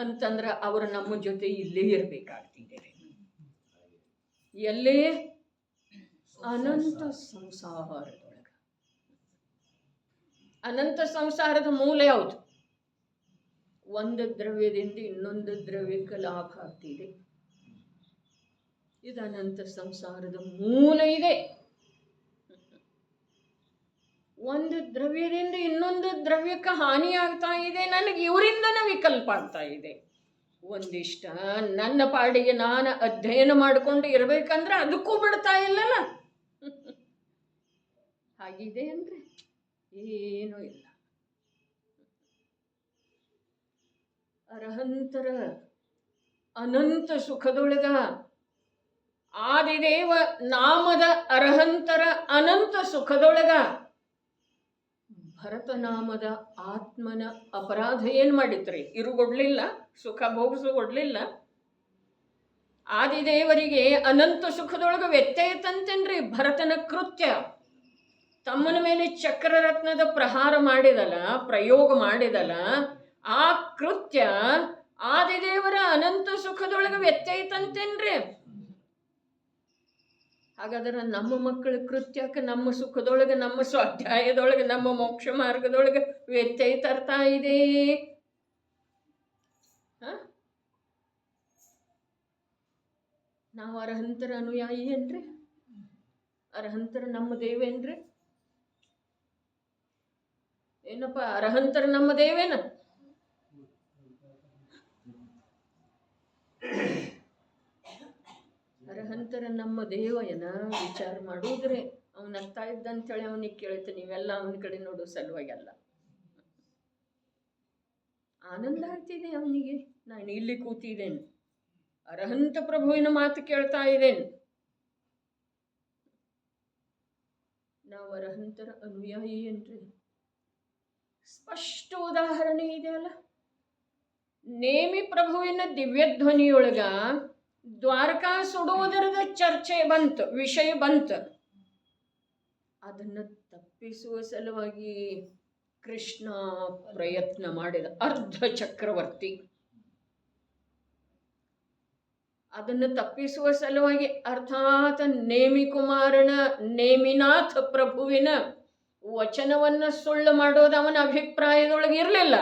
ಅಂತಂದ್ರೆ ಅವರು ನಮ್ಮ ಜೊತೆ ಇಲ್ಲೇ ಇರಬೇಕಾಗ್ತಿದ್ದಾರೆ. ಎಲ್ಲೇ? ಅನಂತ ಸಂಸಾರದೊಳಗೆ. ಅನಂತ ಸಂಸಾರದ ಮೂಲ ಯಾವುದು? ಒಂದು ದ್ರವ್ಯದಿಂದ ಇನ್ನೊಂದು ದ್ರವ್ಯಕ್ಕೆ ಲಾಭ ಆಗ್ತಿದೆ. ಇದು ಅನಂತ ಸಂಸಾರದ ಮೂಲ ಇದೆ. ಒಂದು ದ್ರವ್ಯದಿಂದ ಇನ್ನೊಂದು ದ್ರವ್ಯಕ್ಕೆ ಹಾನಿ ಆಗ್ತಾ ಇದೆ, ನನಗೆ ಇವರಿಂದನೇ ವಿಕಲ್ಪ ಆಗ್ತಾ ಇದೆ. ಒಂದಿಷ್ಟ ನನ್ನ ಪಾಡಿಗೆ ನಾನು ಅಧ್ಯಯನ ಮಾಡಿಕೊಂಡು ಇರಬೇಕಂದ್ರೆ ಅದಕ್ಕೂ ಬಿಡ್ತಾ ಇಲ್ಲಲ್ಲ. ಹಾಗಿದೆ ಅಂದ್ರೆ ಏನೂ ಇಲ್ಲ. ಅರಹಂತರ ಅನಂತ ಸುಖದೊಳಗ ಆದಿದೇವ ನಾಮದ ಅರಹಂತರ ಅನಂತ ಸುಖದೊಳಗ ಭರತನಾಮದ ಆತ್ಮನ ಅಪರಾಧ ಏನು ಮಾಡಿತ್ರಿ? ಇರುಗೊಡ್ಲಿಲ್ಲ, ಸುಖ ಭೋಗಿಸಗೊಡ್ಲಿಲ್ಲ. ಆದಿದೇವರಿಗೆ ಅನಂತ ಸುಖದೊಳಗೆ ವ್ಯತ್ಯಯ ತಂತೇನ್ರಿ ಭರತನ ಕೃತ್ಯ. ತಮ್ಮನ ಮೇಲೆ ಚಕ್ರರತ್ನದ ಪ್ರಹಾರ ಮಾಡಿದಲ್ಲ, ಪ್ರಯೋಗ ಮಾಡಿದಲ್ಲ, ಆ ಕೃತ್ಯ ಆದಿದೇವರ ಅನಂತ ಸುಖದೊಳಗೆ ವ್ಯತ್ಯಯ ತಂತೇನ್ರಿ. ಹಾಗಾದ್ರೆ ನಮ್ಮ ಮಕ್ಕಳ ಕೃತ್ಯಕ್ಕೆ ನಮ್ಮ ಸುಖದೊಳಗೆ, ನಮ್ಮ ಸ್ವಾಧ್ಯಾಯದೊಳಗೆ, ನಮ್ಮ ಮೋಕ್ಷ ಮಾರ್ಗದೊಳಗೆ ವ್ಯತ್ಯಯ ತರ್ತಾ ಇದೆ. ನಾವು ಅರಹಂತರ ಅನುಯಾಯಿ ಏನ್ರಿ? ಅರಹಂತರ ನಮ್ಮ ದೇವೇನ್ರಿ? ಏನಪ್ಪ, ಅರಹಂತರ ನಮ್ಮ ದೇವೇನ? ಅರಹಂತರ ನಮ್ಮ ದೇವಯನ ವಿಚಾರ ಮಾಡುವುದ್ರೆ ಅವನ ಅರ್ಥ ಇದ್ದಂತೇಳಿ ಅವನಿಗೆ ಕೇಳ್ತೀನಿ. ನೀವೆಲ್ಲ ಅವನ ಕಡೆ ನೋಡೋ ಸಲುವಾಗಿ ಅಲ್ಲ. ಆನಂದ ಆಗ್ತಿದೆ ಅವನಿಗೆ, ನಾನು ಇಲ್ಲಿ ಕೂತಿದ್ದೇನೆ, ಅರಹಂತ ಪ್ರಭುವಿನ ಮಾತು ಕೇಳ್ತಾ ಇದ್ದೇನೆ. ನಾವು ಅರಹಂತರ ಅನುಯಾಯಿ ಏನ್ರಿ? ಸ್ಪಷ್ಟ ಉದಾಹರಣೆ ಇದೆಯಲ್ಲ. ನೇಮಿ ಪ್ರಭುವಿನ ದಿವ್ಯಧ್ವನಿಯೊಳಗ ದ್ವಾರಕಾ ಸುಡುವುದರದ ಚರ್ಚೆ ಬಂತು, ವಿಷಯ ಬಂತು. ಅದನ್ನು ತಪ್ಪಿಸುವ ಸಲುವಾಗಿ ಕೃಷ್ಣ ಪ್ರಯತ್ನ ಮಾಡಿದ, ಅರ್ಧ ಚಕ್ರವರ್ತಿ. ಅದನ್ನು ತಪ್ಪಿಸುವ ಸಲುವಾಗಿ ಅರ್ಥಾತ್ ನೇಮಿಕುಮಾರನ ನೇಮಿನಾಥ ಪ್ರಭುವಿನ ವಚನವನ್ನು ಸುಳ್ಳು ಮಾಡೋದು ಅವನ ಅಭಿಪ್ರಾಯದೊಳಗೆ ಇರಲಿಲ್ಲ.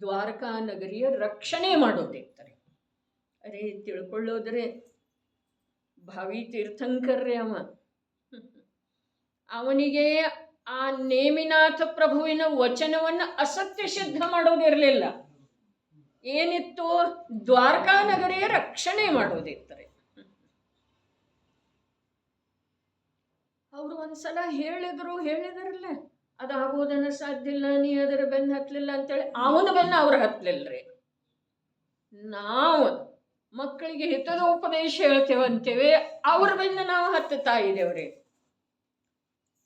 ದ್ವಾರಕಾ ನಗರಿಯ ರಕ್ಷಣೆ ಮಾಡೋದಿರ್ತಾರೆ. ಅರೇ ತಿಳ್ಕೊಳ್ಳೋದ್ರೆ ಭಾವಿ ತೀರ್ಥಂಕರ್ರೆ ಅವ. ಅವನಿಗೆ ಆ ನೇಮಿನಾಥ ಪ್ರಭುವಿನ ವಚನವನ್ನು ಅಸತ್ಯ ಸಿದ್ಧ ಮಾಡೋದಿರಲಿಲ್ಲ. ಏನಿತ್ತು? ದ್ವಾರಕಾ ನಗರಿಯ ರಕ್ಷಣೆ ಮಾಡೋದಿರ್ತಾರೆ. ಅವರು ಒಂದ್ಸಲ ಹೇಳಿದ್ರಲ್ಲ, ಅದಾಗೋದನ್ನ ಸಾಧ್ಯ ಇಲ್ಲ, ನೀ ಅದರ ಬೆನ್ನು ಹತ್ತಲಿಲ್ಲ ಅಂತೇಳಿ ಅವನ ಬೆನ್ನು ಅವ್ರು ಹತ್ತಲಿಲ್ಲರಿ. ನಾವು ಮಕ್ಕಳಿಗೆ ಹಿತದ ಉಪದೇಶ ಹೇಳ್ತೇವಂತೇವೆ, ಅವ್ರ ಬೆನ್ನು ನಾವು ಹತ್ತುತ್ತಾ ಇದ್ದೇವ್ರಿ.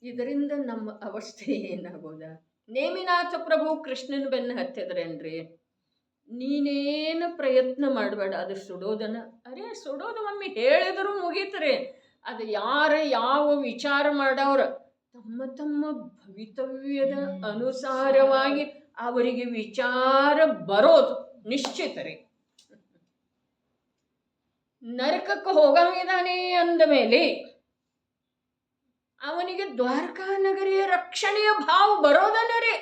ಇದರಿಂದ ನಮ್ಮ ಅವಸ್ಥೆ ಏನಾಗೋದ? ನೇಮಿನಾಥ ಪ್ರಭು ಕೃಷ್ಣನ ಬೆನ್ನು ಹತ್ತಿದ್ರೇನ್ರಿ? ನೀನೇನು ಪ್ರಯತ್ನ ಮಾಡಬೇಡ, ಅದು ಸುಡೋದನ್ನ. ಅರೇ ಸುಡೋದು ಒಮ್ಮೆ ಹೇಳಿದ್ರು ಮುಗೀತ್ರಿ. ಅದು ಯಾವ ವಿಚಾರ ಮಾಡವ್ರ ತಮ್ಮ ತಮ್ಮ ಭವಿತವ್ಯದ ಅನುಸಾರವಾಗಿ ಅವರಿಗೆ ವಿಚಾರ ಬರೋದು ನಿಶ್ಚಿತ ರೀ. ನರಕಕ್ಕೆ ಹೋಗಿದ್ದಾನೆ ಅಂದ ಮೇಲೆ ಅವನಿಗೆ ದ್ವಾರಕಾ ನಗರಿಯ ರಕ್ಷಣೆಯ ಭಾವ ಬರೋದನ್ನ ರೀ.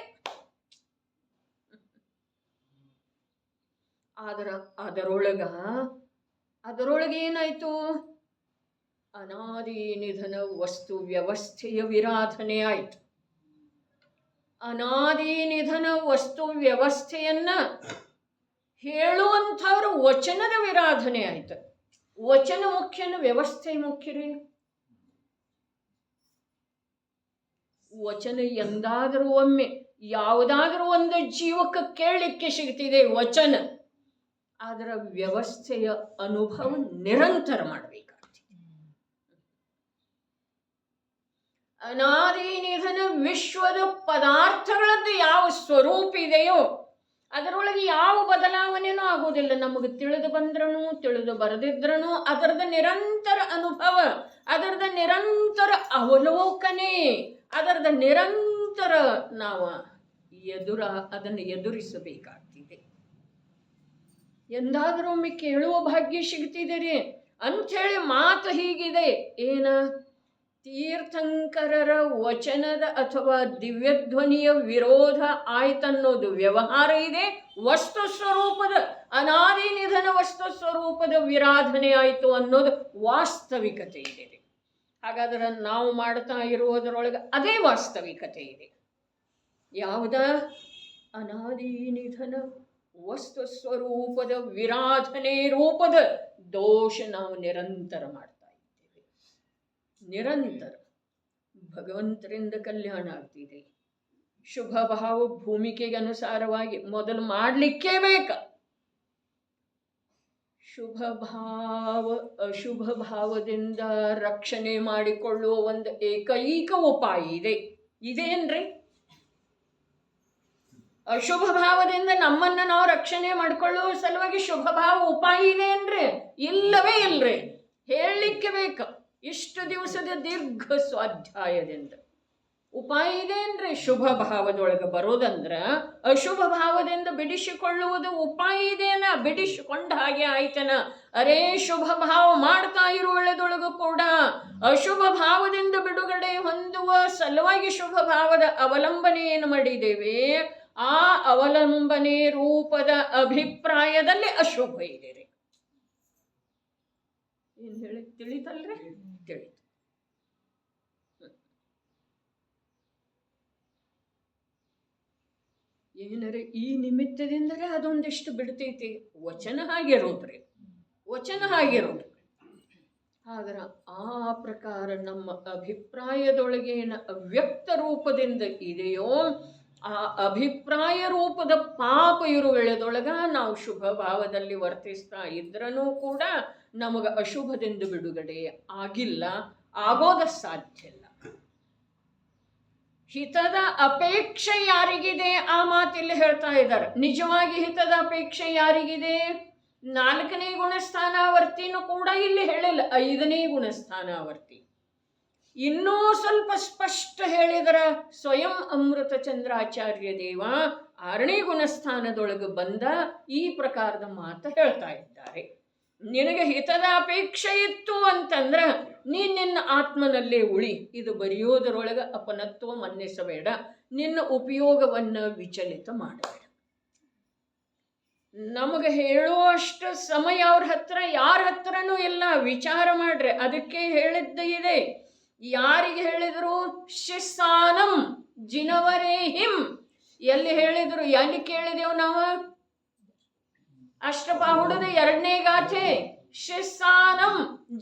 ಆದ್ರ ಅದರೊಳಗೆ ಏನಾಯ್ತು? ಅನಾದಿ ನಿಧನ ವಸ್ತು ವ್ಯವಸ್ಥೆಯ ವಿರಾಧನೆ ಆಯಿತು. ಅನಾದಿ ನಿಧನ ವಸ್ತು ವ್ಯವಸ್ಥೆಯನ್ನ ಹೇಳುವಂಥವ್ರ ವಚನದ ವಿರಾಧನೆ ಆಯಿತು. ವಚನ ಮುಖ್ಯನ ವ್ಯವಸ್ಥೆ ಮುಖ್ಯ ರೀ. ವಚನ ಎಂದಾದರೂ ಒಮ್ಮೆ ಯಾವುದಾದ್ರೂ ಒಂದು ಜೀವಕ್ಕೆ ಕೇಳಲಿಕ್ಕೆ ಸಿಗ್ತಿದೆ ವಚನ, ಅದರ ವ್ಯವಸ್ಥೆಯ ಅನುಭವ ನಿರಂತರ ಮಾಡಬೇಕಾಗ್ತದೆ. ಅನಾದಿ ನಿಧನ ವಿಶ್ವದ ಪದಾರ್ಥಗಳದ್ದು ಯಾವ ಸ್ವರೂಪ ಇದೆಯೋ ಅದರೊಳಗೆ ಯಾವ ಬದಲಾವಣೆನೂ ಆಗೋದಿಲ್ಲ. ನಮಗೆ ತಿಳಿದು ಬಂದ್ರೂ ತಿಳಿದು ಬರದಿದ್ರೂ ಅದರದ ನಿರಂತರ ಅನುಭವ, ಅದರದ ನಿರಂತರ ಅವಲೋಕನೆ, ಅದರದ ನಿರಂತರ ನಾವು ಅದನ್ನು ಎದುರಿಸಬೇಕಾಗ್ತಿದೆ. ಎಂದಾದರೂ ಒಮ್ಮೆ ಕೇಳುವ ಭಾಗ್ಯ ಸಿಗ್ತಿದೆ ರೀ ಅಂಥೇಳಿ ಮಾತು ಹೀಗಿದೆ. ಏನ ತೀರ್ಥಂಕರರ ವಚನದ ಅಥವಾ ದಿವ್ಯಧ್ವನಿಯ ವಿರೋಧ ಆಯ್ತನ್ನೋದು ವ್ಯವಹಾರ ಇದೆ. ವಸ್ತು ಸ್ವರೂಪದ ಅನಾದಿ ನಿಧನ ವಸ್ತು ಸ್ವರೂಪದ ವಿರಾಧನೆ ಆಯಿತು ಅನ್ನೋದು ವಾಸ್ತವಿಕತೆ ಇದೆ. ಹಾಗಾದ್ರೆ ನಾವು ಮಾಡ್ತಾ ಇರುವುದರೊಳಗೆ ಅದೇ ವಾಸ್ತವಿಕತೆ ಇದೆ. ಯಾವುದ? ಅನಾದಿ ನಿಧನ ವಸ್ತು ಸ್ವರೂಪದ ವಿರಾಧನೆ ರೂಪದ ದೋಷ ನಾವು ನಿರಂತರ ಮಾಡ್ತಾ ಇದ್ದೇವೆ. ನಿರಂತರ ಭಗವಂತರಿಂದ ಕಲ್ಯಾಣ ಆಗ್ತಿದೆ. ಶುಭ ಭಾವ ಭೂಮಿಕೆಗೆ ಅನುಸಾರವಾಗಿ ಮೊದಲು ಮಾಡಲಿಕ್ಕೇ ಬೇಕ. ಶುಭ ಭಾವ ಅಶುಭ ಭಾವದಿಂದ ರಕ್ಷಣೆ ಮಾಡಿಕೊಳ್ಳುವ ಒಂದು ಏಕೈಕ ಉಪಾಯ ಇದೇನ್ರಿ? ಅಶುಭ ಭಾವದಿಂದ ನಮ್ಮನ್ನು ನಾವು ರಕ್ಷಣೆ ಮಾಡಿಕೊಳ್ಳುವ ಸಲುವಾಗಿ ಶುಭ ಭಾವ ಉಪಾಯ ಇದೇನ್ರಿ? ಇಲ್ಲವೇ ಇಲ್ರಿ. ಹೇಳಲಿಕ್ಕೆ ಬೇಕ. ಇಷ್ಟು ದಿವಸದ ದೀರ್ಘ ಸ್ವಾಧ್ಯಾಯದಿಂದ ಉಪಾಯ ಇದೇನ್ರಿ? ಶುಭ ಭಾವದೊಳಗೆ ಬರೋದಂದ್ರ ಅಶುಭ ಭಾವದಿಂದ ಬಿಡಿಸಿಕೊಳ್ಳುವುದು ಉಪಾಯ ಇದೇನ? ಬಿಡಿಸಿಕೊಂಡ ಹಾಗೆ ಆಯ್ತನ. ಅರೇ ಶುಭ ಭಾವ ಮಾಡ್ತಾ ಇರುವುದರೊಳಗೂ ಕೂಡ ಅಶುಭ ಭಾವದಿಂದ ಬಿಡುಗಡೆ ಹೊಂದುವ ಸಲುವಾಗಿ ಶುಭ ಭಾವದ ಅವಲಂಬನೆ ಏನು ಮಾಡಿದ್ದೇವೆ? ಆ ಅವಲಂಬನೆ ರೂಪದ ಅಭಿಪ್ರಾಯದಲ್ಲಿ ಅಶುಭ ಇದೆ ರೀ. ಏನ್ ಹೇಳಿ ತಿಳಿತಲ್ರಿ? ತಿಳಿತು. ಏನರೆ ಈ ನಿಮಿತ್ತದಿಂದಲೇ ಅದೊಂದಿಷ್ಟು ಬಿಡ್ತೈತಿ. ವಚನ ಹಾಗಿರೋದ್ರಿ, ವಚನ ಹಾಗಿರೋದು. ಆದ್ರೆ ಆ ಪ್ರಕಾರ ನಮ್ಮ ಅಭಿಪ್ರಾಯದೊಳಗೇನ ಅವ್ಯಕ್ತ ರೂಪದಿಂದ ಇದೆಯೋ ಆ ಅಭಿಪ್ರಾಯ ರೂಪದ ಪಾಪ ಇರುವೆಳೆದೊಳಗ ನಾವು ಶುಭ ಭಾವದಲ್ಲಿ ವರ್ತಿಸ್ತಾ ಇದ್ರೂ ಕೂಡ ನಮಗೆ ಅಶುಭದಿಂದ ಬಿಡುಗಡೆ ಆಗಿಲ್ಲ, ಆಗೋದ ಸಾಧ್ಯ ಇಲ್ಲ. ಹಿತದ ಅಪೇಕ್ಷೆ ಯಾರಿಗಿದೆ? ಆ ಮಾತಿಲ್ಲಿ ಹೇಳ್ತಾ ಇದ್ದಾರೆ. ನಿಜವಾಗಿ ಹಿತದ ಅಪೇಕ್ಷೆ ಯಾರಿಗಿದೆ? 4ನೇ ಗುಣಸ್ಥಾನಾವರ್ತಿನೂ ಕೂಡ ಇಲ್ಲಿ ಹೇಳಿಲ್ಲ, 5ನೇ ಗುಣಸ್ಥಾನಾವರ್ತಿ. ಇನ್ನೂ ಸ್ವಲ್ಪ ಸ್ಪಷ್ಟ ಹೇಳಿದರ ಸ್ವಯಂ ಅಮೃತ ಚಂದ್ರಾಚಾರ್ಯ ದೇವ 6ನೇ ಗುಣಸ್ಥಾನದೊಳಗೆ ಬಂದ ಈ ಪ್ರಕಾರದ ಮಾತು ಹೇಳ್ತಾ ಇದ್ದಾರೆ. ನಿನಗೆ ಹಿತದ ಅಪೇಕ್ಷೆ ಇತ್ತು ಅಂತಂದ್ರ ನಿನ್ನ ಆತ್ಮನಲ್ಲೇ ಉಳಿ. ಇದು ಬರೆಯೋದರೊಳಗೆ ಅಪನತ್ವ ಮನ್ನಿಸಬೇಡ, ನಿನ್ನ ಉಪಯೋಗವನ್ನು ವಿಚಲಿತ ಮಾಡಬೇಡ. ನಮಗೆ ಹೇಳುವಷ್ಟು ಸಮಯ ಅವ್ರ ಹತ್ರ ಯಾರ ಹತ್ರನೂ ಇಲ್ಲ. ವಿಚಾರ ಮಾಡ್ರೆ ಅದಕ್ಕೆ ಹೇಳಿದ್ದ ಇದೆ. ಯಾರಿಗೆ ಹೇಳಿದ್ರು? ಶಿಸ್ಸಾನಂ ಜಿನವರೇಹಿಂ. ಎಲ್ಲಿ ಹೇಳಿದ್ರು? ಎಲ್ಲಿ ಕೇಳಿದೆವು ನಾವು? ಅಷ್ಟಪಾಹುಡದ 2ನೇ ಗಾಥೆ. ಶಿಸ್ಸಾನಂ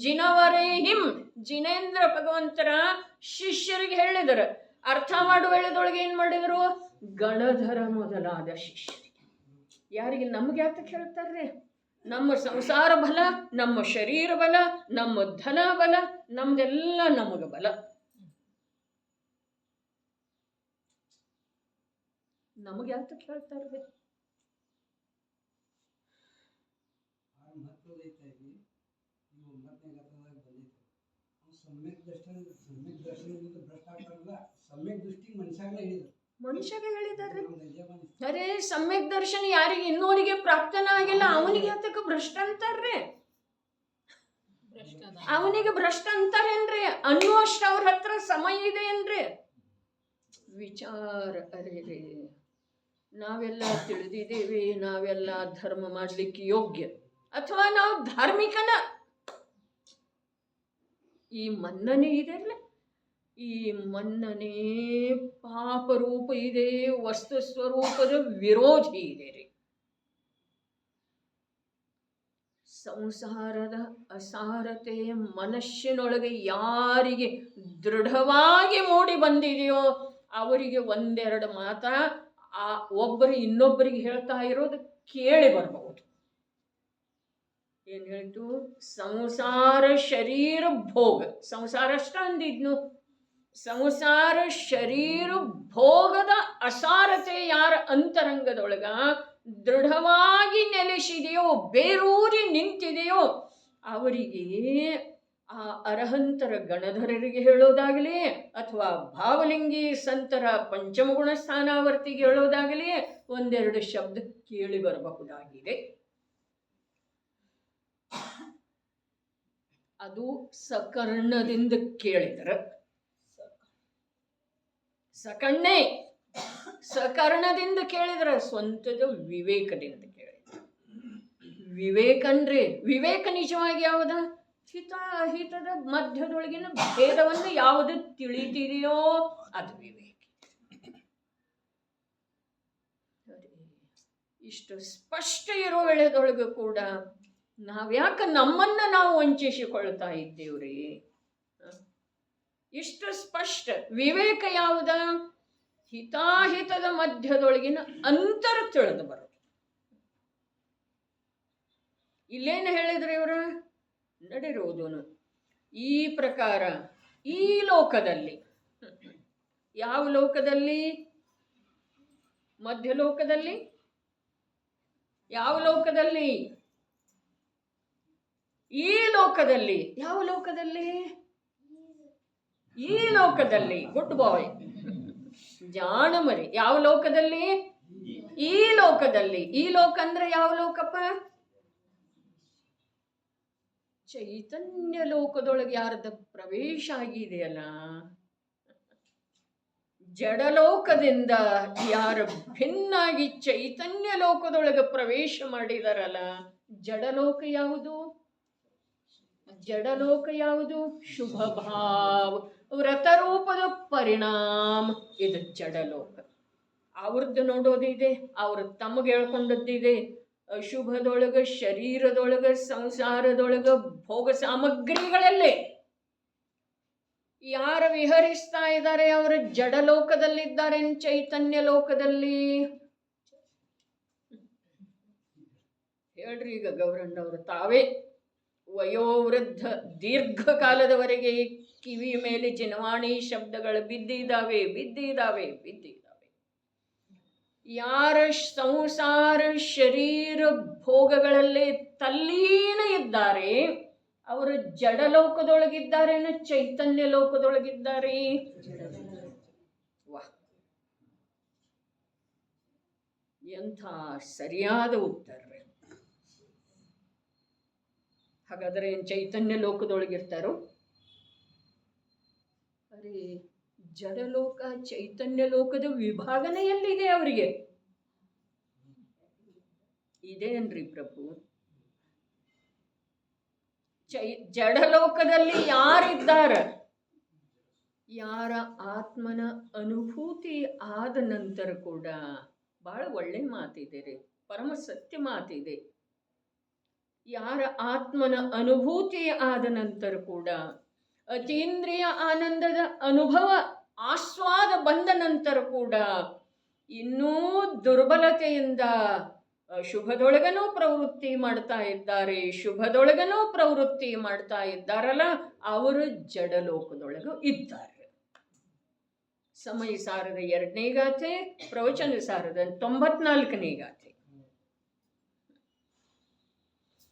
ಜಿನವರೇಹಿಂ. ಜಿನೇಂದ್ರ ಭಗವಂತರ ಶಿಷ್ಯರಿಗೆ ಹೇಳಿದರು. ಅರ್ಥ ಮಾಡುವ ವೇಳೆದೊಳಗೆ ಏನ್ ಮಾಡಿದ್ರು? ಗಣಧರ ಮೊದಲಾದ ಶಿಷ್ಯರಿಗೆ. ಯಾರಿಗೆ? ನಮ್ಗೆ ಯಾತಕ್ಕೆ ಹೇಳ್ತಾರ್ರಿ? ನಮ್ಮ ಸಂಸಾರ ಬಲ, ನಮ್ಮ ಶರೀರ ಬಲ, ನಮ್ಮ ಧನ ಬಲ, ನಮ್ದೆಲ್ಲ ನಮಗೆ ಬಲ. ನಮಗೆ ಯಾತಕ್ಕೆ ಹೇಳ್ತಾರ್ರಿ? ಮನುಷ್ಯಗೆ ಹೇಳಿದಾರೆ. ಅರೆ ಸಮ್ಯಕ್ ದರ್ಶನ ಯಾರಿಗೆ? ಇನ್ನೋರಿಗೆ ಪ್ರಾಪ್ತನ ಆಗಿಲ್ಲ, ಅವನಿಗೆ ಯಾತಕ್ಕೆ ಭ್ರಷ್ಟ ಅಂತಾರ್ರಿ? ಅವನಿಗೆ ಭ್ರಷ್ಟ ಅಂತಾರೇನ್ರಿ? ಅನ್ನುವಷ್ಟು ಅವ್ರ ಹತ್ರ ಸಮಯ ಇದೆ ಏನ್ರಿ? ವಿಚಾರ. ಅರೆ ರೇ, ನಾವೆಲ್ಲ ತಿಳಿದಿದ್ದೇವೆ, ನಾವೆಲ್ಲ ಧರ್ಮ ಮಾಡ್ಲಿಕ್ಕೆ ಯೋಗ್ಯ, ಅಥವಾ ನಾವು ಧಾರ್ಮಿಕನ. ಈ ಮನ್ನಣೆ ಇದೆಲ್ಲ, ಈ ಮನ್ನಣೆ ಪಾಪರೂಪ ಇದೆ, ವಸ್ತು ಸ್ವರೂಪದ ವಿರೋಧಿ ಇದೆ ರೀ. ಸಂಸಾರದ ಅಸಾರತೆ ಮನಸ್ಸಿನೊಳಗೆ ಯಾರಿಗೆ ದೃಢವಾಗಿ ಮೂಡಿ ಬಂದಿದೆಯೋ ಅವರಿಗೆ ಒಂದೆರಡು ಮಾತ ಆ ಒಬ್ಬರು ಇನ್ನೊಬ್ಬರಿಗೆ ಹೇಳ್ತಾ ಇರೋದು ಕೇಳಿ ಬರಬಹುದು. ಏನು ಹೇಳ್ತು? ಸಂಸಾರ ಶರೀರ ಭೋಗ. ಸಂಸಾರ ಅಷ್ಟ ಅಂದಿದ್ನು. ಸಂಸಾರ ಶರೀರ ಭೋಗದ ಅಸಾರತೆ ಯಾರ ಅಂತರಂಗದೊಳಗ ದೃಢವಾಗಿ ನೆಲೆಸಿದೆಯೋ, ಬೇರೂರಿ ನಿಂತಿದೆಯೋ ಅವರಿಗೆ, ಆ ಅರಹಂತರ ಗಣಧರರಿಗೆ ಹೇಳೋದಾಗಲಿ ಅಥವಾ ಭಾವಲಿಂಗಿ ಸಂತರ ಪಂಚಮಗುಣ ಸ್ಥಾನಾವರ್ತಿಗೆ ಹೇಳೋದಾಗಲಿ ಒಂದೆರಡು ಶಬ್ದ ಕೇಳಿ ಬರಬಹುದಾಗಿದೆ. ಅದು ಸಕರ್ಣದಿಂದ ಕೇಳಿದರೆ. ಸಕರ್ಣದಿಂದ ಕೇಳಿದ್ರೆ ಸ್ವಂತದ ವಿವೇಕದಿಂದ ಕೇಳಿದ್ರೆ. ವಿವೇಕನ್ರಿ, ವಿವೇಕ ನಿಜವಾಗಿ ಯಾವುದು? ಹಿತ ಅಹಿತದ ಮಧ್ಯದೊಳಗಿನ ಭೇದವನ್ನು ಯಾವುದು ತಿಳಿತಿದೆಯೋ ಅದು ವಿವೇಕ. ಇಷ್ಟು ಸ್ಪಷ್ಟ ಇರೋ ವೇಳೆದೊಳಗೂ ಕೂಡ ನಾವ್ಯಾಕೆ ನಮ್ಮನ್ನ ನಾವು ವಂಚಿಸಿಕೊಳ್ತಾ ಇದ್ದೇವ್ರಿ? ಇಷ್ಟು ಸ್ಪಷ್ಟ ವಿವೇಕ ಯಾವುದ? ಹಿತಾಹಿತದ ಮಧ್ಯದೊಳಗಿನ ಅಂತರ ತಿಳಿದು ಬರೋದು. ಇಲ್ಲೇನು ಹೇಳಿದ್ರೆ ಇವರು ನಡೆರುವುದು ಈ ಪ್ರಕಾರ ಈ ಲೋಕದಲ್ಲಿ. ಯಾವ ಲೋಕದಲ್ಲಿ? ಮಧ್ಯಲೋಕದಲ್ಲಿ. ಯಾವ ಲೋಕದಲ್ಲಿ? ಈ ಲೋಕದಲ್ಲಿ. ಯಾವ ಲೋಕದಲ್ಲಿ? ಈ ಲೋಕದಲ್ಲಿ. ಗುಡ್ ಬಾಯ್, ಜಾಣ ಮರಿ. ಯಾವ ಲೋಕದಲ್ಲಿ? ಈ ಲೋಕದಲ್ಲಿ. ಈ ಲೋಕ ಅಂದ್ರೆ ಯಾವ ಲೋಕಪ್ಪ? ಚೈತನ್ಯ ಲೋಕದೊಳಗೆ ಯಾರದ ಪ್ರವೇಶ ಆಗಿದೆಯಲ್ಲ, ಜಡಲೋಕದಿಂದ ಯಾರ ಭಿನ್ನಾಗಿ ಚೈತನ್ಯ ಲೋಕದೊಳಗೆ ಪ್ರವೇಶ ಮಾಡಿದಾರಲ್ಲ, ಜಡಲೋಕ ಯಾವುದು? ಜಡಲೋಕ ಯಾವುದು? ಶುಭ ಭಾವ ವ್ರತರೂಪದ ಪರಿಣಾಮ. ಇದು ಜಡಲೋಕ. ಅವ್ರದ್ದು ನೋಡೋದಿದೆ, ಅವ್ರ ತಮಗೆ ಹೇಳ್ಕೊಂಡದ್ದಿದೆ. ಅಶುಭದೊಳಗ, ಶರೀರದೊಳಗ, ಸಂಸಾರದೊಳಗ, ಭೋಗ ಸಾಮಗ್ರಿಗಳಲ್ಲೇ ಯಾರು ವಿಹರಿಸ್ತಾ ಇದ್ದಾರೆ ಅವರು ಜಡಲೋಕದಲ್ಲಿದ್ದಾರೆ, ಚೈತನ್ಯ ಲೋಕದಲ್ಲಿ? ಹೇಳ್ರಿ ಈಗ ಗೌರಣ್ಣವರು ತಾವೇ ವಯೋವೃದ್ಧ ದೀರ್ಘಕಾಲದವರೆಗೆ ಕಿವಿ ಮೇಲೆ ಚಿನವಾಣಿ ಶಬ್ದಗಳು ಬಿದ್ದಿದ್ದಾವೆ. ಯಾರ ಸಂಸಾರ ಶರೀರ ಭೋಗಗಳಲ್ಲೇ ತಲ್ಲೀನ ಇದ್ದಾರೆ ಅವರು ಜಡಲೋಕದೊಳಗಿದ್ದಾರೇನು ಚೈತನ್ಯ ಲೋಕದೊಳಗಿದ್ದಾರೆ? ವಾಹ್, ಎಂಥ ಸರಿಯಾದ ಉತ್ತರ. ಹಾಗಾದರೆ ಏನು ಚೈತನ್ಯ ಲೋಕದೊಳಗಿರ್ತಾರೋ? ಅರೆ, ಜಡಲೋಕ ಚೈತನ್ಯ ಲೋಕದ ವಿಭಾಗನೆ ಎಲ್ಲಿದೆ ಅವರಿಗೆ? ಇದೇನ್ರಿ ಪ್ರಭು? ಜಡಲೋಕದಲ್ಲಿ ಯಾರಿದ್ದಾರೆ? ಯಾರ ಆತ್ಮನ ಅನುಭೂತಿ ಆದ ನಂತರ ಕೂಡ, ಬಹಳ ಒಳ್ಳೆ ಮಾತಿದೆ ರೀ, ಪರಮ ಸತ್ಯ ಮಾತಿದೆ. ಯಾರ ಆತ್ಮನ ಅನುಭೂತಿ ಆದ ನಂತರ ಕೂಡ, ಅತೀಂದ್ರಿಯ ಆನಂದದ ಅನುಭವ ಆಸ್ವಾದ ಬಂದ ನಂತರ ಕೂಡ ಇನ್ನೂ ದುರ್ಬಲತೆಯಿಂದ ಶುಭದೊಳಗನೂ ಪ್ರವೃತ್ತಿ ಮಾಡ್ತಾ ಇದ್ದಾರೆ, ಶುಭದೊಳಗನೂ ಪ್ರವೃತ್ತಿ ಮಾಡ್ತಾ ಇದ್ದಾರಲ್ಲ, ಅವರು ಜಡಲೋಕದೊಳಗೂ ಇದ್ದಾರೆ. ಸಮಯ ಸಾರದ 2ನೇ ಗಾಥೆ, ಪ್ರವಚನ ಸಾರದ 94ನೇ ಗಾಥೆ.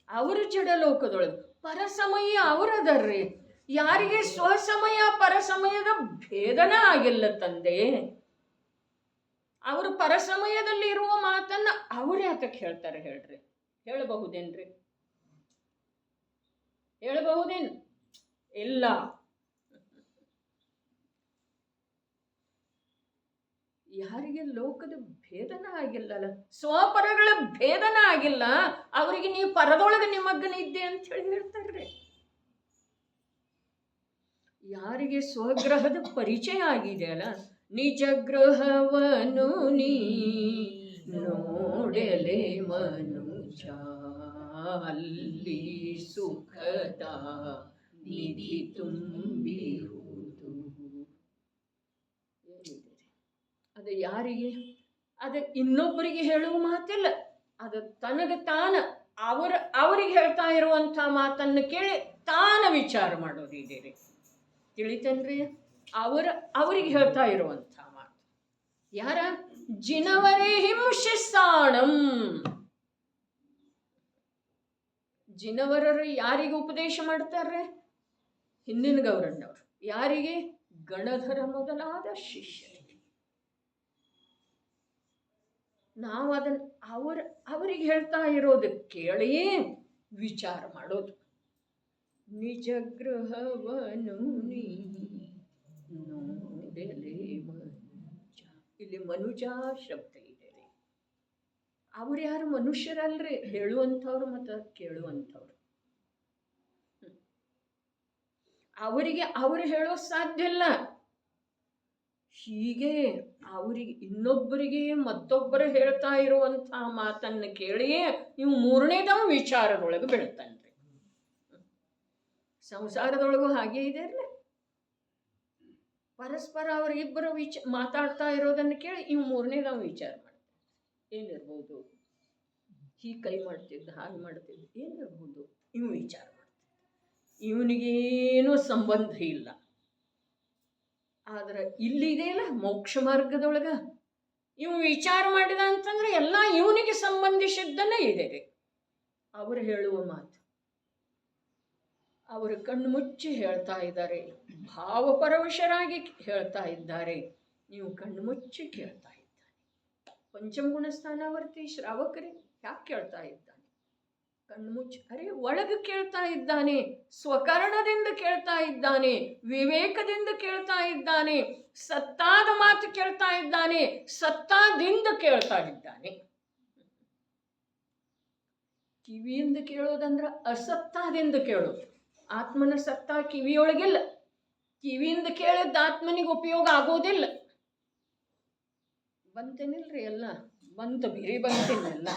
ಅವರು ಜಡಲೋಕದೊಳಗೆ. ಪರಸಮಯ ಅವರದರ್ರಿ. ಯಾರಿಗೆ ಸ್ವಸಮಯ ಪರಸಮಯದ ಭೇದನ ಆಗಿಲ್ಲ ತಂದೆ. ಅವರು ಪರಸಮಯದಲ್ಲಿ ಇರುವ ಮಾತನ್ನ ಅವ್ರು ಯಾತಕ್ಕೆ ಹೇಳ್ತಾರೆ ಹೇಳ್ರಿ? ಹೇಳಬಹುದೇನ್ರಿ? ಹೇಳಬಹುದೇನು? ಇಲ್ಲ. ಯಾರಿಗೆ ಲೋಕದ ಭೇದನ ಆಗಿಲ್ಲಲ್ಲ, ಸ್ವಪರಗಳ ಭೇದನ ಆಗಿಲ್ಲ, ಅವರಿಗೆ ನೀವು ಪರದೊಳಗೆ ನಿಮಗ್ಗನ ಇದ್ದೆ ಅಂತ ಹೇಳಿ ಹೇಳ್ತಾರ್ರಿ. ಯಾರಿಗೆ ಸ್ವಗ್ರಹದ ಪರಿಚಯ ಆಗಿದೆಯಲ್ಲ, ನಿಜ ಗ್ರಹವನು ನೀ ನೋಡಲೆ ಮನುಜ, ಅಲ್ಲಿ ಸುಖದ ನಿಧಿ ತುಂಬಿರುವುದು. ಅದು ಯಾರಿಗೆ? ಅದು ಇನ್ನೊಬ್ಬರಿಗೆ ಹೇಳುವ ಮಾತಿಲ್ಲ, ಅದು ತನಗೆ ತಾನ ಅವ್ರಿಗೆ ಹೇಳ್ತಾ ಇರುವಂಥ ಮಾತನ್ನು ಕೇಳಿ ತಾನ ವಿಚಾರ ಮಾಡೋದಿದೆ ರೀ. ತಿಳಿತೇನ್ರಿ? ಅವ್ರಿಗೆ ಹೇಳ್ತಾ ಇರುವಂಥ ಮಾತು ಯಾರ? ಜಿನವರೇ ಹಿಂಶಿಸ್ಸಾಣಂ. ಜಿನವರರು ಯಾರಿಗೆ ಉಪದೇಶ ಮಾಡ್ತಾರ್ರೆ? ಹಿಂದಿನ ಗೌರಣ್ಣವರು. ಯಾರಿಗೆ? ಗಣಧರ ಮೊದಲಾದ ಶಿಷ್ಯರಿಗೆ. ನಾವು ಅದನ್ನು ಅವರಿಗೆ ಹೇಳ್ತಾ ಇರೋದು ಕೇಳಿ ವಿಚಾರ ಮಾಡೋದು. ನಿಜ ಗೃಹವನು ನೀ ನೋಡಲೇ ಮನುಜ. ಇಲ್ಲಿ ಮನುಜ ಶಬ್ದ ಇದೆ ರೀ. ಅವ್ರು ಯಾರು? ಮನುಷ್ಯರಲ್ರಿ, ಹೇಳುವಂಥವ್ರು ಮತ್ತು ಕೇಳುವಂಥವ್ರು. ಅವರಿಗೆ ಅವ್ರು ಹೇಳೋ ಸಾಧ್ಯ ಇಲ್ಲ. ಹೀಗೆ ಅವರಿಗೆ ಇನ್ನೊಬ್ಬರಿಗೆ ಮತ್ತೊಬ್ಬರು ಹೇಳ್ತಾ ಇರುವಂಥ ಮಾತನ್ನು ಕೇಳಿಯೇ ನೀವು ಮೂರನೇದವ ವಿಚಾರದೊಳಗೆ ಬೀಳ್ತಾನ್ರಿ. ಸಂಸಾರದೊಳಗೂ ಹಾಗೆ ಇದೆ ರೀ. ಪರಸ್ಪರ ಅವರಿಬ್ಬರು ಮಾತಾಡ್ತಾ ಇರೋದನ್ನು ಕೇಳಿ ಇವು ಮೂರನೇದವ ವಿಚಾರ ಮಾಡ್ತಾರೆ. ಏನಿರ್ಬೋದು? ಹೀಗೆ ಕೈ ಮಾಡ್ತಿದ್ದ, ಹಾಗೆ ಮಾಡ್ತಿದ್ದ, ಏನಿರ್ಬೋದು? ಇವು ವಿಚಾರ ಮಾಡ್ತಾರೆ. ಇವನಿಗೇನೂ ಸಂಬಂಧ ಇಲ್ಲ. ಆದ್ರೆ ಇಲ್ಲಿದೆಯಲ್ಲ ಮೋಕ್ಷ ಮಾರ್ಗದೊಳಗ ಇವು ವಿಚಾರ ಮಾಡಿದ ಅಂತಂದ್ರೆ ಎಲ್ಲ ಇವನಿಗೆ ಸಂಬಂಧಿಸಿದ್ದನ್ನೇ ಇದೆ ರೀ. ಅವರು ಹೇಳುವ ಮಾತು ಅವರು ಕಣ್ಣು ಮುಚ್ಚಿ ಹೇಳ್ತಾ ಇದ್ದಾರೆ, ಭಾವಪರವಶರಾಗಿ ಹೇಳ್ತಾ ಇದ್ದಾರೆ. ನೀವು ಕಣ್ಣು ಮುಚ್ಚಿ ಕೇಳ್ತಾ ಇದ್ದಾನೆ. ಪಂಚಮಗುಣ ಸ್ಥಾನಾವರ್ತಿ ಶ್ರಾವಕರೇ ಯಾಕೆ ಕೇಳ್ತಾ ಇದ್ದಾನೆ? ಕಣ್ಣು ಮುಚ್ಚಿ. ಅರೆ, ಒಳಗೆ ಕೇಳ್ತಾ ಇದ್ದಾನೆ, ಸ್ವಕರಣದಿಂದ ಕೇಳ್ತಾ ಇದ್ದಾನೆ, ವಿವೇಕದಿಂದ ಕೇಳ್ತಾ ಇದ್ದಾನೆ, ಸತ್ತಾದ ಮಾತು ಕೇಳ್ತಾ ಇದ್ದಾನೆ, ಸತ್ತಾದಿಂದ ಕೇಳ್ತಾ ಇದ್ದಾನೆ. ಕಿವಿಯಿಂದ ಕೇಳೋದಂದ್ರ ಅಸತ್ತಾದಿಂದ ಕೇಳೋದು. ಆತ್ಮನ ಸತ್ತ ಕಿವಿಯೊಳಗಿಲ್ಲ. ಕಿವಿಯಿಂದ ಕೇಳಿದ ಆತ್ಮನಿಗೆ ಉಪಯೋಗ ಆಗೋದಿಲ್ಲ. ಬಂತೇನಿಲ್ರಿ? ಎಲ್ಲ ಬಂತು, ಬಿರಿ ಬಂತೇನೆಲ್ಲ.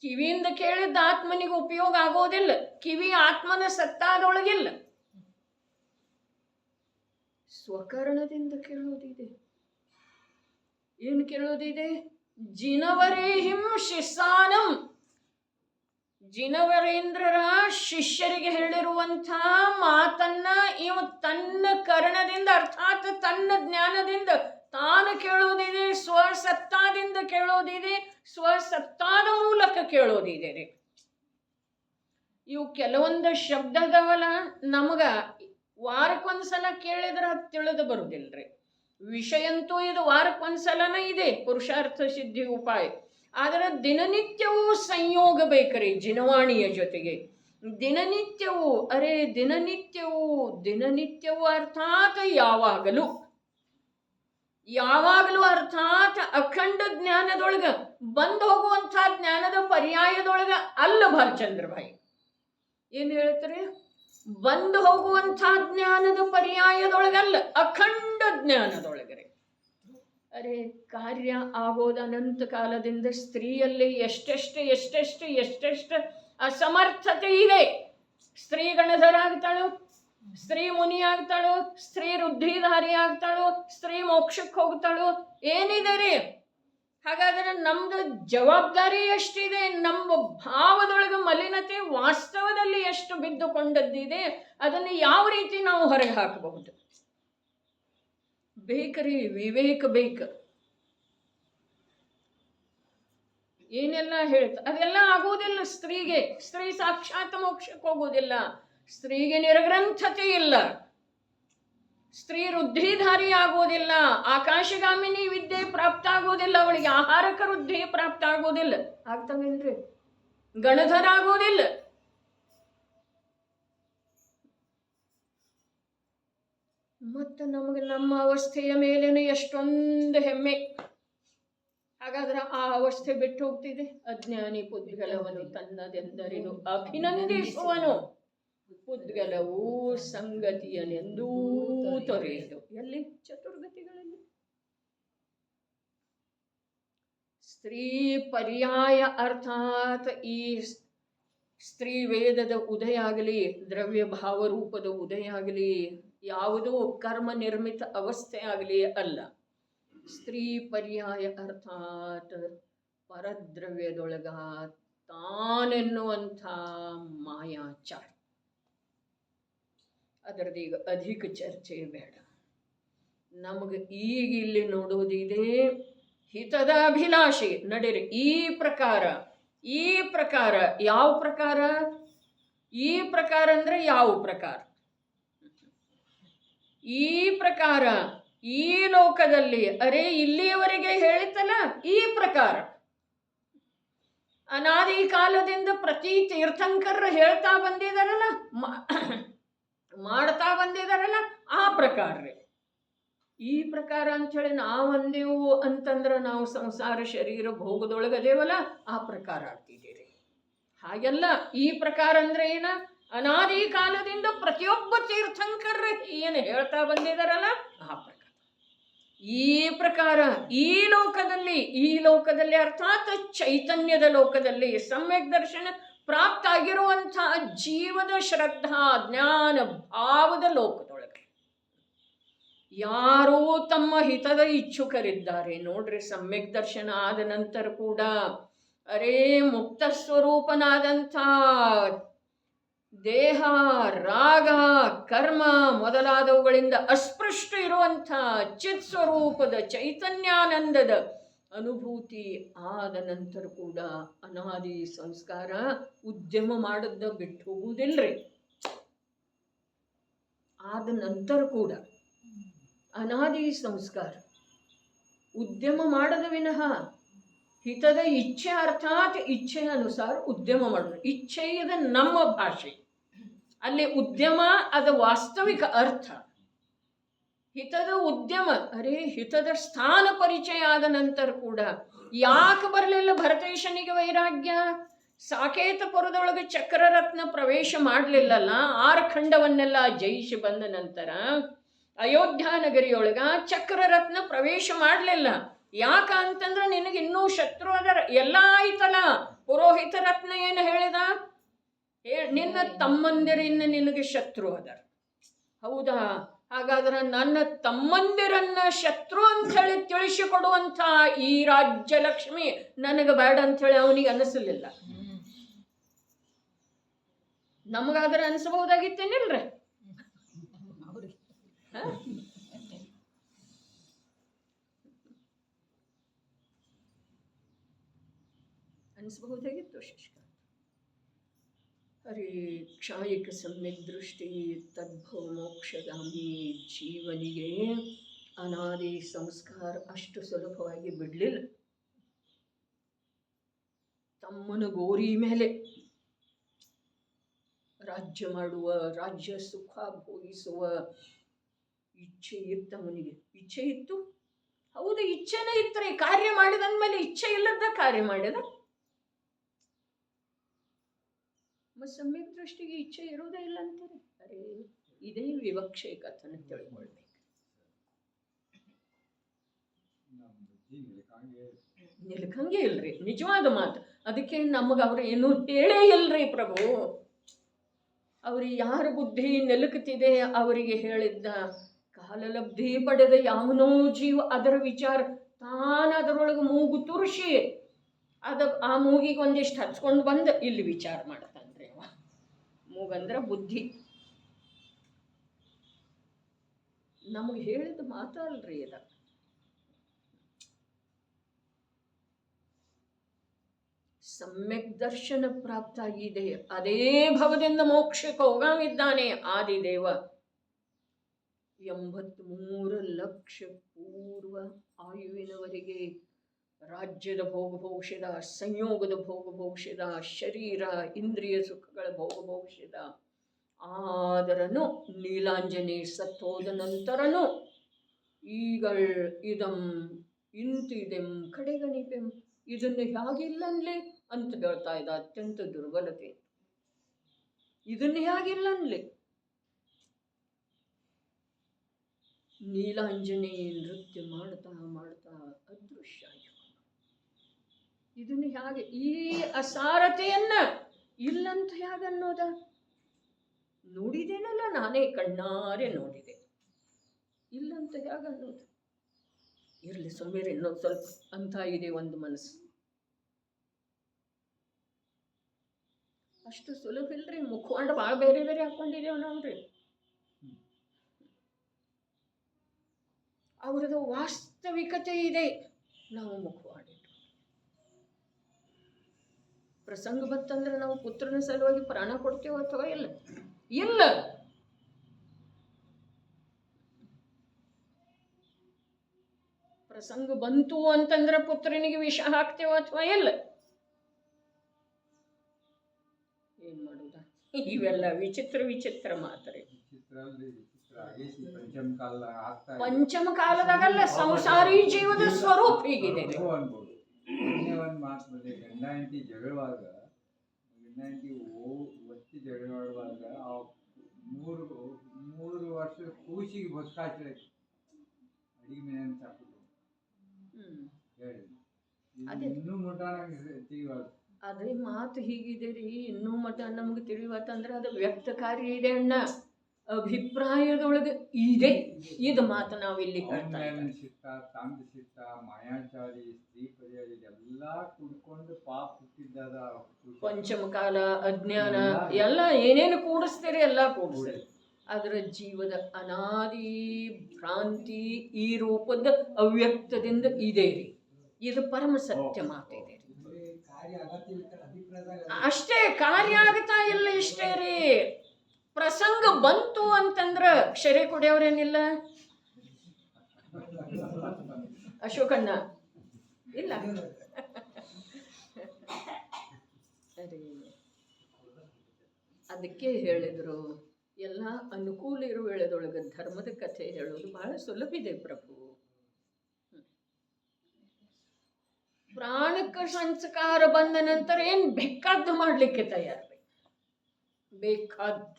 ಕಿವಿಯಿಂದ ಕೇಳಿದ್ದ ಆತ್ಮನಿಗೆ ಉಪಯೋಗ ಆಗೋದಿಲ್ಲ. ಕಿವಿ ಆತ್ಮನ ಸತ್ತಾದೊಳಗಿಲ್ಲ. ಸ್ವಕರಣದಿಂದ ಕೇಳೋದಿದೆ. ಏನು ಕೇಳೋದಿದೆ? ಜಿನವರೇ ಹಿಂಶಿಸ್ಸಾನಂ. ಜಿನವರೇಂದ್ರರ ಶಿಷ್ಯರಿಗೆ ಹೇಳಿರುವಂಥ ಮಾತನ್ನ ಇವು ತನ್ನ ಕರ್ಣದಿಂದ ಅರ್ಥಾತ್ ತನ್ನ ಜ್ಞಾನದಿಂದ ತಾನು ಕೇಳೋದಿದೆ, ಸ್ವಸತ್ತಾದಿಂದ ಕೇಳೋದಿದೆ, ಸ್ವಸತ್ತಾದ ಮೂಲಕ ಕೇಳೋದಿದೆ ರೀ. ಇವು ಕೆಲವೊಂದು ಶಬ್ದದವಲ್ಲ, ನಮಗ ವಾರಕ್ಕೊಂದ್ಸಲ ಕೇಳಿದ್ರೆ ಅದು ತಿಳಿದು ಬರುವುದಿಲ್ರಿ. ವಿಷಯಂತೂ ಇದು ವಾರಕ್ಕೊಂದ್ಸಲನೇ ಇದೆ, ಪುರುಷಾರ್ಥ ಸಿದ್ಧಿ ಉಪಾಯ. ಆದರೆ ದಿನನಿತ್ಯವೂ ಸಂಯೋಗ ಬೇಕ್ರಿ ಜಿನವಾಣಿಯ ಜೊತೆಗೆ. ದಿನನಿತ್ಯವೂ ದಿನನಿತ್ಯವೂ ಅರ್ಥಾತ್ ಯಾವಾಗಲೂ ಅರ್ಥಾತ್ ಅಖಂಡ ಜ್ಞಾನದೊಳಗ ಬಂದು ಹೋಗುವಂಥ ಜ್ಞಾನದ ಪರ್ಯಾಯದೊಳಗ ಅಲ್ಲ ಭಾಲಚಂದ್ರಭಾಯಿ. ಏನು ಹೇಳ್ತಾರೆ? ಬಂದು ಹೋಗುವಂಥ ಜ್ಞಾನದ ಪರ್ಯಾಯದೊಳಗಲ್ಲ, ಅಖಂಡ ಜ್ಞಾನದೊಳಗರೆ. ಅರೆ, ಕಾರ್ಯ ಆಗೋದ ಅನಂತ ಕಾಲದಿಂದ ಸ್ತ್ರೀಯಲ್ಲಿ ಎಷ್ಟೆಷ್ಟು ಅಸಮರ್ಥತೆ ಇದೆ. ಸ್ತ್ರೀ ಗಣಧರಾಗ್ತಾಳು, ಸ್ತ್ರೀ ಮುನಿ ಆಗ್ತಾಳು, ಸ್ತ್ರೀ ವೃದ್ಧಿಧಾರಿ ಆಗ್ತಾಳು, ಸ್ತ್ರೀ ಮೋಕ್ಷಕ್ಕೆ ಹೋಗ್ತಾಳು. ಏನಿದೆ ರೀ? ಹಾಗಾದ್ರೆ ನಮ್ದು ಜವಾಬ್ದಾರಿ ಎಷ್ಟಿದೆ? ನಮ್ಮ ಭಾವದೊಳಗೆ ಮಲಿನತೆ ವಾಸ್ತವದಲ್ಲಿ ಎಷ್ಟು ಬಿದ್ದುಕೊಂಡದ್ದಿದೆ, ಅದನ್ನು ಯಾವ ರೀತಿ ನಾವು ಹೊರಗೆ ಹಾಕಬಹುದು? ಬೇಕ್ರಿ, ವಿವೇಕ ಬೇಕು. ಏನೆಲ್ಲ ಹೇಳ್ತಾ ಅದೆಲ್ಲ ಆಗೋದಿಲ್ಲ ಸ್ತ್ರೀಗೆ. ಸ್ತ್ರೀ ಸಾಕ್ಷಾತ್ ಮೋಕ್ಷಕ್ಕೆ ಹೋಗೋದಿಲ್ಲ. ಸ್ತ್ರೀಗೆ ನಿರ್ಗ್ರಂಥತೆ ಇಲ್ಲ, ಸ್ತ್ರೀ ವೃದ್ಧಿಧಾರಿ ಆಗೋದಿಲ್ಲ, ಆಕಾಶಗಾಮಿನಿ ವಿದ್ಯೆ ಪ್ರಾಪ್ತ ಆಗೋದಿಲ್ಲ, ಅವಳಿಗೆ ಆಹಾರಕ ವೃದ್ಧಿ ಪ್ರಾಪ್ತ ಆಗೋದಿಲ್ಲ. ಆಗ್ತಾವೇನ್ರಿ? ಗಣಧರ ಆಗೋದಿಲ್ಲ. ಮತ್ತು ನಮಗೆ ನಮ್ಮ ಅವಸ್ಥೆಯ ಮೇಲೇನೆ ಎಷ್ಟೊಂದು ಹೆಮ್ಮೆ. ಹಾಗಾದ್ರೆ ಆ ಅವಸ್ಥೆ ಬಿಟ್ಟು ಹೋಗ್ತಿದೆ. ಅಜ್ಞಾನಿ ಪುದ್ಗಲವನ್ನು ತನ್ನದೆಂದರಿದು ಅಭಿನಂದಿಸುವನು, ಪುದ್ಗಲವು ಸಂಗತಿಯನೆಂದೂ ತೊರೆಯದು. ಎಲ್ಲಿ? ಚತುರ್ಗತಿಗಳಲ್ಲಿ. ಸ್ತ್ರೀ ಪರ್ಯಾಯ ಅರ್ಥಾತ್ ಈ ಸ್ತ್ರೀ ವೇದದ ಉದಯ ಆಗಲಿ, ದ್ರವ್ಯ ಭಾವರೂಪದ ಉದಯ ಆಗಲಿ, ಯಾವುದೋ ಕರ್ಮ ನಿರ್ಮಿತ ಅವಸ್ಥೆ ಆಗಲಿ ಅಲ್ಲ. ಸ್ತ್ರೀ ಪರ್ಯಾಯ ಅರ್ಥಾತ್ ಪರದ್ರವ್ಯದೊಳಗ ತಾನೆನ್ನುವಂಥ ಮಾಯಾಚಾರ. ಅದರದೀಗ ಅಧಿಕ ಚರ್ಚೆ ಬೇಡ. ನಮಗೆ ಈಗ ಇಲ್ಲಿ ನೋಡುವುದಿದೆ ಹಿತದ ಅಭಿಲಾಷೆ. ನಡೀರಿ ಈ ಪ್ರಕಾರ ಯಾವ ಪ್ರಕಾರ? ಈ ಪ್ರಕಾರ ಅಂದ್ರೆ ಯಾವ ಪ್ರಕಾರ? ಈ ಪ್ರಕಾರ ಈ ಲೋಕದಲ್ಲಿ ಅರೆ ಇಲ್ಲಿಯವರೆಗೆ ಹೇಳಿತಲ್ಲ ಈ ಪ್ರಕಾರ ಅನಾದಿ ಕಾಲದಿಂದ ಪ್ರತಿ ತೀರ್ಥಂಕರರು ಹೇಳ್ತಾ ಬಂದಿದಾರಲ್ಲ, ಮಾಡ್ತಾ ಬಂದಿದಾರಲ್ಲ ಆ ಪ್ರಕಾರ. ಈ ಪ್ರಕಾರ ಅಂಥೇಳಿ ನಾವು ಅಂದೇವು ಅಂತಂದ್ರೆ ನಾವು ಸಂಸಾರ ಶರೀರ ಭೋಗದೊಳಗದೇವಲ್ಲ ಆ ಪ್ರಕಾರ ಆಗ್ತಿದ್ದೀರಿ. ಹಾಗೆಲ್ಲ ಈ ಪ್ರಕಾರ ಅಂದ್ರೆ ಏನ? ಅನಾದಿ ಕಾಲದಿಂದ ಪ್ರತಿಯೊಬ್ಬ ತೀರ್ಥಂಕರರು ಏನು ಹೇಳ್ತಾ ಬಂದಿದಾರಲ್ಲ ಆ ಪ್ರಕಾರ. ಈ ಪ್ರಕಾರ ಈ ಲೋಕದಲ್ಲಿ ಅರ್ಥಾತ್ ಚೈತನ್ಯದ ಲೋಕದಲ್ಲಿ ಸಮ್ಯಕ್ ದರ್ಶನ ಪ್ರಾಪ್ತ ಆಗಿರುವಂತಹ ಜೀವದ ಶ್ರದ್ಧಾ ಜ್ಞಾನ ಭಾವದ ಲೋಕದೊಳಗೆ ಯಾರೂ ತಮ್ಮ ಹಿತದ ಇಚ್ಛುಕರಿದ್ದಾರೆ. ನೋಡ್ರಿ, ಸಮ್ಯಕ್ ದರ್ಶನ ಆದ ನಂತರ ಕೂಡ ಅರೇ ಮುಕ್ತ ಸ್ವರೂಪನಾದಂಥ ದೇಹ ರಾಗ ಕರ್ಮ ಮೊದಲಾದವುಗಳಿಂದ ಅಸ್ಪೃಷ್ಟ ಇರುವಂಥ ಚಿತ್ ಸ್ವರೂಪದ ಚೈತನ್ಯಾನಂದದ ಅನುಭೂತಿ ಆದ ನಂತರ ಕೂಡ ಅನಾದಿ ಸಂಸ್ಕಾರ ಉದ್ಯಮ ಮಾಡದ ಬಿಟ್ಟು ಹೋಗುವುದಿಲ್ಲರಿ. ಆದ ನಂತರ ಕೂಡ ಅನಾದಿ ಸಂಸ್ಕಾರ ಉದ್ಯಮ ಮಾಡದ ವಿನಃ ಹಿತದ ಇಚ್ಛೆ ಅರ್ಥಾತ್ ಇಚ್ಛೆಯ ಅನುಸಾರ ಉದ್ಯಮ ಮಾಡೋದು. ಇಚ್ಛೆ ಇದೆ ನಮ್ಮ ಭಾಷೆ, ಅಲ್ಲಿ ಉದ್ಯಮ ಅದ ವಾಸ್ತವಿಕ ಅರ್ಥ. ಹಿತದ ಉದ್ಯಮ ಅರೇ ಹಿತದ ಸ್ಥಾನ ಪರಿಚಯ ಆದ ನಂತರ ಕೂಡ ಯಾಕೆ ಬರಲಿಲ್ಲ ಭರತೇಶನಿಗೆ ವೈರಾಗ್ಯ? ಸಾಕೇತಪುರದೊಳಗೆ ಚಕ್ರರತ್ನ ಪ್ರವೇಶ ಮಾಡಲಿಲ್ಲಲ್ಲ, 6 ಖಂಡವನ್ನೆಲ್ಲ ಜಯಿಸಿ ಬಂದ ನಂತರ ಅಯೋಧ್ಯ ನಗರಿಯೊಳಗ ಚಕ್ರರತ್ನ ಪ್ರವೇಶ ಮಾಡಲಿಲ್ಲ. ಯಾಕ ಅಂತಂದ್ರೆ ನಿನಗೆ ಇನ್ನೂ ಶತ್ರು ಅದರ. ಎಲ್ಲ ಆಯ್ತಲ್ಲ, ಪುರೋಹಿತ ರತ್ನ ಏನು ಹೇಳಿದ? ನಿನ್ನ ತಮ್ಮಂದಿರಿನ್ನ ನಿನಗೆ ಶತ್ರು ಅದರ. ಹೌದಾ? ಹಾಗಾದ್ರೆ ನನ್ನ ತಮ್ಮಂದಿರನ್ನ ಶತ್ರು ಅಂಥೇಳಿ ತಿಳಿಸಿಕೊಡುವಂಥ ಈ ರಾಜ್ಯ ಲಕ್ಷ್ಮಿ ನನಗೆ ಬೇಡ ಅಂಥೇಳಿ ಅವನಿಗೆ ಅನಿಸಲಿಲ್ಲ. ನಮಗಾದ್ರೆ ಅನಿಸಬಹುದಾಗಿತ್ತೇನಿಲ್ರಿ? ಅನಿಸಬಹುದಾಗಿತ್ತು ಶಶಿಕಾಂತ್. ಹರೇ ಕ್ಷಾಯಿಕ ಸಮ್ಯಕ್ ದೃಷ್ಟಿ ತದ್ಭವ ಮೋಕ್ಷಗಾಮಿ ಜೀವನಿಗೆ ಅನಾದಿ ಸಂಸ್ಕಾರ ಅಷ್ಟು ಸುಲಭವಾಗಿ ಬಿಡಲಿಲ್ಲ. ತಮ್ಮನ ಗೋರಿ ಮೇಲೆ ರಾಜ್ಯ ಮಾಡುವ, ರಾಜ್ಯ ಸುಖ ಭೋಗಿಸುವ ಇಚ್ಛೆ ಇತ್ತು ಅವನಿಗೆ. ಇಚ್ಛೆ ಇತ್ತು, ಹೌದು, ಇಚ್ಛೆನೇ ಇತ್ತರೆ. ಕಾರ್ಯ ಮಾಡಿದಂದ್ಮೇಲೆ ಇಚ್ಛೆ ಇಲ್ಲದ ಕಾರ್ಯ ಮಾಡಿದ. ಸಮ್ಯಕ್ ದೃಷ್ಟಿಗೆ ಇಚ್ಛೆ ಇರುವುದೇ ಇಲ್ಲ ಅಂತಾರೆ. ಅರೆ ಇದೇ ವಿವಕ್ಷೆ ಕಥನ ತಿಳ್ಕೊಳ್ಬೇಕು. ನಿಲ್ಕಂಗೆ ಇಲ್ರಿ, ನಿಜವಾದ ಮಾತು. ಅದಕ್ಕೆ ನಮಗೆ ಅವ್ರು ಏನು ಹೇಳೇ ಇಲ್ರಿ ಪ್ರಭು. ಅವ್ರಿಗೆ ಯಾರ ಬುದ್ಧಿ ನಿಲುಕುತ್ತಿದೆ ಅವರಿಗೆ ಹೇಳಿದ್ದ. ಕಾಲಲಬ್ಧಿ ಪಡೆದ ಯಾವನೋ ಜೀವ ಅದರ ವಿಚಾರ ತಾನು ಅದರೊಳಗೆ ಮೂಗು ತುರುಷಿ ಆ ಮೂಗಿಗೆ ಒಂದಿಷ್ಟು ಹಚ್ಕೊಂಡು ಬಂದು ಇಲ್ಲಿ ವಿಚಾರ ಮಾಡ್ತಾನ್ರಿ. ಅವ ಮೂಗಂದ್ರೆ ಬುದ್ಧಿ. ನಮಗೆ ಹೇಳಿದ ಮಾತಲ್ರಿ ಅದ. ಸಮ್ಯಕ್ ದರ್ಶನ ಪ್ರಾಪ್ತ ಆಗಿದೆ. ಅದೇ ಭವದಿಂದ ಮೋಕ್ಷಕ್ಕೆ ಹೋಗಾಮಿದ್ದಾನೆ ಆದಿದೇವ. 83 ಲಕ್ಷ ಪೂರ್ವ ಆಯುವಿನವರೆಗೆ ರಾಜ್ಯದ ಭೋಗಭೋಗಿಸಿದ, ಸಂಯೋಗದ ಭೋಗಭೋಗಿಸಿದ, ಶರೀರ ಇಂದ್ರಿಯ ಸುಖಗಳ ಭೋಗಭೋಗಿಸಿದ. ಆದರನು ನೀಲಾಂಜನೆ ಸತ್ತೋದ ನಂತರನು ಈಗಳ್ ಇದಂ ಇಂತಿದೆಂ ಕಡೆಗಣಿಪೆಂ, ಇದನ್ನು ಹೇಗಿಲ್ಲನ್ಲಿ ಅಂತ ಹೇಳ್ತಾ ಇದ್ದ. ಅತ್ಯಂತ ದುರ್ಬಲತೆ. ಇದನ್ನು ಹೇಗಿಲ್ಲನ್ಲಿ. ನೀಲಾಂಜನೆ ನೃತ್ಯ ಮಾಡ್ತಾ ಮಾಡ್ತಾ ಅದೃಶ್ಯ. ಇದನ್ನು ಹೇಗೆ ಈ ಅಸಾರತೆಯನ್ನ ಇಲ್ಲಂತ ಹೇಗನ್ನೋದ? ನೋಡಿದೇನಲ್ಲ, ನಾನೇ ಕಣ್ಣಾರೆ ನೋಡಿದೆ. ಇಲ್ಲಂತ ಹೇಗನ್ನೋದು? ಇರಲಿ ಸುಮ್ಮನೆ ಇನ್ನೊಂದು ಸ್ವಲ್ಪ ಅಂತ ಇದೆ ಒಂದು ಮನಸ್ಸು. ಅಷ್ಟು ಸುಲಭ ಇಲ್ರಿ. ಮುಖವಾಡ ಭಾಳ ಬೇರೆ ಬೇರೆ ಹಾಕೊಂಡಿದ್ದೇವೆ ನಾವ್ರಿ. ಅವ್ರದ್ದು ವಾಸ್ತವಿಕತೆ ಇದೆ, ನಾವು ಮುಖವಾಡ. ಪ್ರಸಂಗ ಬಂತಂದ್ರೆ ನಾವು ಪುತ್ರನ ಸಲುವಾಗಿ ಪ್ರಾಣ ಕೊಡ್ತೇವೆ ಅಥವಾ ಇಲ್ಲ? ಇಲ್ಲ. ಪ್ರಸಂಗ ಬಂತು ಅಂತಂದ್ರೆ ಪುತ್ರನಿಗೆ ವಿಷ ಹಾಕ್ತೇವೆ ಅಥವಾ ಇಲ್ಲ? ಏನ್ ಮಾಡುದ? ಇವೆಲ್ಲ ವಿಚಿತ್ರ ವಿಚಿತ್ರ ಮಾತ್ರೆ. ಪಂಚಮ ಕಾಲದಾಗಲ್ಲ, ಸಂಸಾರಿ ಜೀವದ ಸ್ವರೂಪ ಹೀಗಿದೆ. ಒಂದು ಮಾತು ಬಂದೆ, ಗಂಡ ಹೆಂಡತಿ ಜಗಳವಾಗ, ಗಂಡ ಹೆಂಡತಿ ಒತ್ತಿ ಜಗಳವಾಡುವಾಗ ಆ ಮೂರು ವರ್ಷದ ಕೂಸಿಗೆ ಬದುಕಾಚೆ ಅಡಿಗೆ ಮನೆ ಅಂತ ಹಾಕಿದ್ರು. ಹೇಳಿ ಇನ್ನೂ ಮಠ ತಿಳಿವಾದ ಅದೇ ಮಾತು ಹೀಗಿದೆ ರೀ. ಇನ್ನೂ ಮಠ ನಮ್ಗೆ ತಿಳಿವತ್ತಂದ್ರೆ ಅದು ವ್ಯಕ್ತಕಾರಿ ಇದೆ ಅಣ್ಣ, ಅಭಿಪ್ರಾಯದೊಳಗೆ ಇದೆ. ಇದು ಮಾತು ನಾವಿಲ್ಲಿ ಸಿತ್ತ, ತಂದ ಸಿತ್ತ, ಮಾಯಾಚಾರಿ, ಸ್ತ್ರೀ ಪರ್ಯಾಯ ಎಲ್ಲ ಕುಡ್ಕೊಂಡು ಪಾಪ ಹುಟ್ಟಿದ್ದಾದ. ಪಂಚಮ ಕಾಲ, ಅಜ್ಞಾನ ಎಲ್ಲ ಏನೇನು ಕೂಡಿಸ್ತೀರಿ ಎಲ್ಲ ಕೂಡಿಸ್ತೀರಿ. ಅದರ ಜೀವದ ಅನಾದಿ ಭ್ರಾಂತಿ ಈ ರೂಪದ ಅವ್ಯಕ್ತದಿಂದ ಇದೆ ರೀ. ಇದು ಪರಮ ಸತ್ಯ ಮಾತಿದೆ. ಅಷ್ಟೇ, ಕಾರ್ಯ ಆಗತಾ ಇಲ್ಲ ಇಷ್ಟೇ ರೀ. ಪ್ರಸಂಗ ಬಂತು ಅಂತಂದ್ರ ಕ್ಷರೆ ಕುಡಿಯೋರೇನಿಲ್ಲ ಅಶೋಕಣ್ಣ? ಇಲ್ಲ. ಅರೆ, ಅದಕ್ಕೆ ಹೇಳಿದ್ರು ಎಲ್ಲ ಅನುಕೂಲ ಇರುವ ವೇಳೆದೊಳಗೆ ಧರ್ಮದ ಕಥೆ ಹೇಳೋದು ಬಹಳ ಸುಲಭ ಇದೆ ಪ್ರಭು. ಪ್ರಾಣಕ್ಕೆ ಸಂಸ್ಕಾರ ಬಂದ ನಂತರ ಏನ್ ಬೇಕಾದ್ದು ಮಾಡ್ಲಿಕ್ಕೆ ತಯಾರಿ, ಬೇಕಾದ್ದು.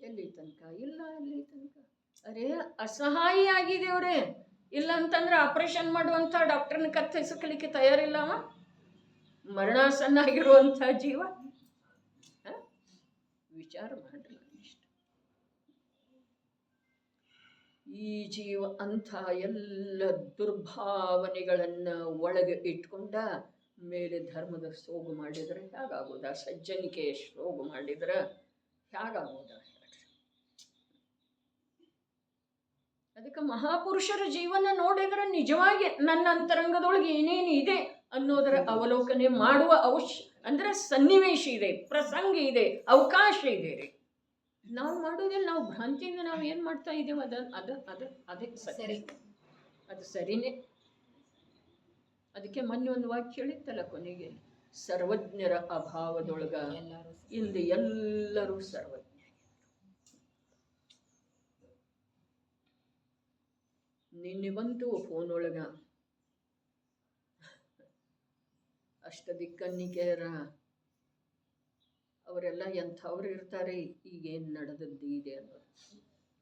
ಎಲ್ಲಿ ತನಕ ಇಲ್ಲ, ಅಲ್ಲಿ ತನಕ ಅರೇ ಅಸಹಾಯಿ ಆಗಿದೇವ್ರೆ. ಇಲ್ಲ ಅಂತಂದ್ರೆ ಆಪರೇಷನ್ ಮಾಡುವಂಥ ಡಾಕ್ಟರ್ನ ಕತ್ತಿಸಲಿಕ್ಕೆ ತಯಾರಿಲ್ಲವ. ಮರಣಾಸನ್ನಾಗಿರುವಂಥ ಜೀವ. ವಿಚಾರ ಮಾಡ್ರಿ ಇಷ್ಟು. ಈ ಜೀವ ಅಂಥ ಎಲ್ಲ ದುರ್ಭಾವನೆಗಳನ್ನ ಒಳಗೆ ಇಟ್ಕೊಂಡ ಮೇಲೆ ಧರ್ಮದ ಸೋಗು ಮಾಡಿದ್ರೆ ಹೇಗಾಗೋದ? ಸಜ್ಜನಿಕೆಯ ಸೋಗು ಮಾಡಿದ್ರೆ ಹೇಗಾಗೋದ? ಅದಕ್ಕೆ ಮಹಾಪುರುಷರ ಜೀವನ ನೋಡಿದ್ರೆ ನಿಜವಾಗಿ ನನ್ನ ಅಂತರಂಗದೊಳಗೆ ಏನೇನು ಇದೆ ಅನ್ನೋದರ ಅವಲೋಕನೆ ಮಾಡುವ ಅಂದ್ರೆ ಸನ್ನಿವೇಶ ಇದೆ, ಪ್ರಸಂಗ ಇದೆ, ಅವಕಾಶ ಇದೆ ರೀ. ನಾವು ಮಾಡೋದಿಲ್ಲ. ನಾವು ಭ್ರಾಂತಿಯಿಂದ ನಾವು ಏನು ಮಾಡ್ತಾ ಇದ್ದೇವೆ ಅದೇ ಸರಿ, ಅದು ಸರಿನೇ. ಅದಕ್ಕೆ ಮೊನ್ನೆ ಒಂದು ವಾಕ್ಯ ಹೇಳಿತ್ತಲ್ಲ ಕೊನೆಗೆ, ಸರ್ವಜ್ಞರ ಅಭಾವದೊಳಗ ಇಲ್ಲಿ ಎಲ್ಲರೂ ಸರ್ವಜ್ಞ. ನಿನ್ನೆ ಬಂತು ಫೋನ್ ಒಳಗ ಅಷ್ಟದಿಕ್ಕನ್ನಿಕೆಯರ ಅವರೆಲ್ಲ ಎಂಥವ್ರು ಇರ್ತಾರೆ, ಈಗೇನು ನಡೆದದ್ದು ಇದೆ ಅನ್ನೋದು.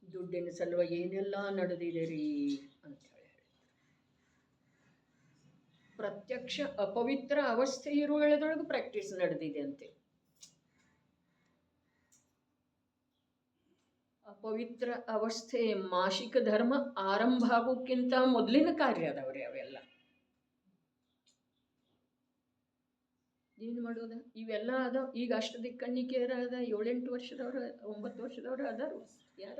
ದುಡ್ಡಿನ ಸಲುವಾಗಿ ಏನೆಲ್ಲ ನಡೆದಿದೆ ರೀ ಅಂತ ಹೇಳಿ ಪ್ರತ್ಯಕ್ಷ ಅಪವಿತ್ರ ಅವಸ್ಥೆ ಇರುವ ವೇಳೆದೊಳಗೆ ಪ್ರಾಕ್ಟೀಸ್ ನಡೆದಿದೆ ಅಂತೆ. ಅಪವಿತ್ರ ಅವಸ್ಥೆ ಮಾಸಿಕ ಧರ್ಮ ಆರಂಭ ಆಗೋಕ್ಕಿಂತ ಮೊದಲಿನ ಕಾರ್ಯ ಅದಾವ್ರಿ ಅವೆಲ್ಲ. ಏನು ಮಾಡೋದ? ಇವೆಲ್ಲ ಅದ. ಈಗ ಅಷ್ಟು ದಿಕ್ಕಣ್ಣಿಕೆಯರ ಅದ, 7-8 ವರ್ಷದವ್ರ, 9 ವರ್ಷದವ್ರ ಅದಾರು. ಯಾರ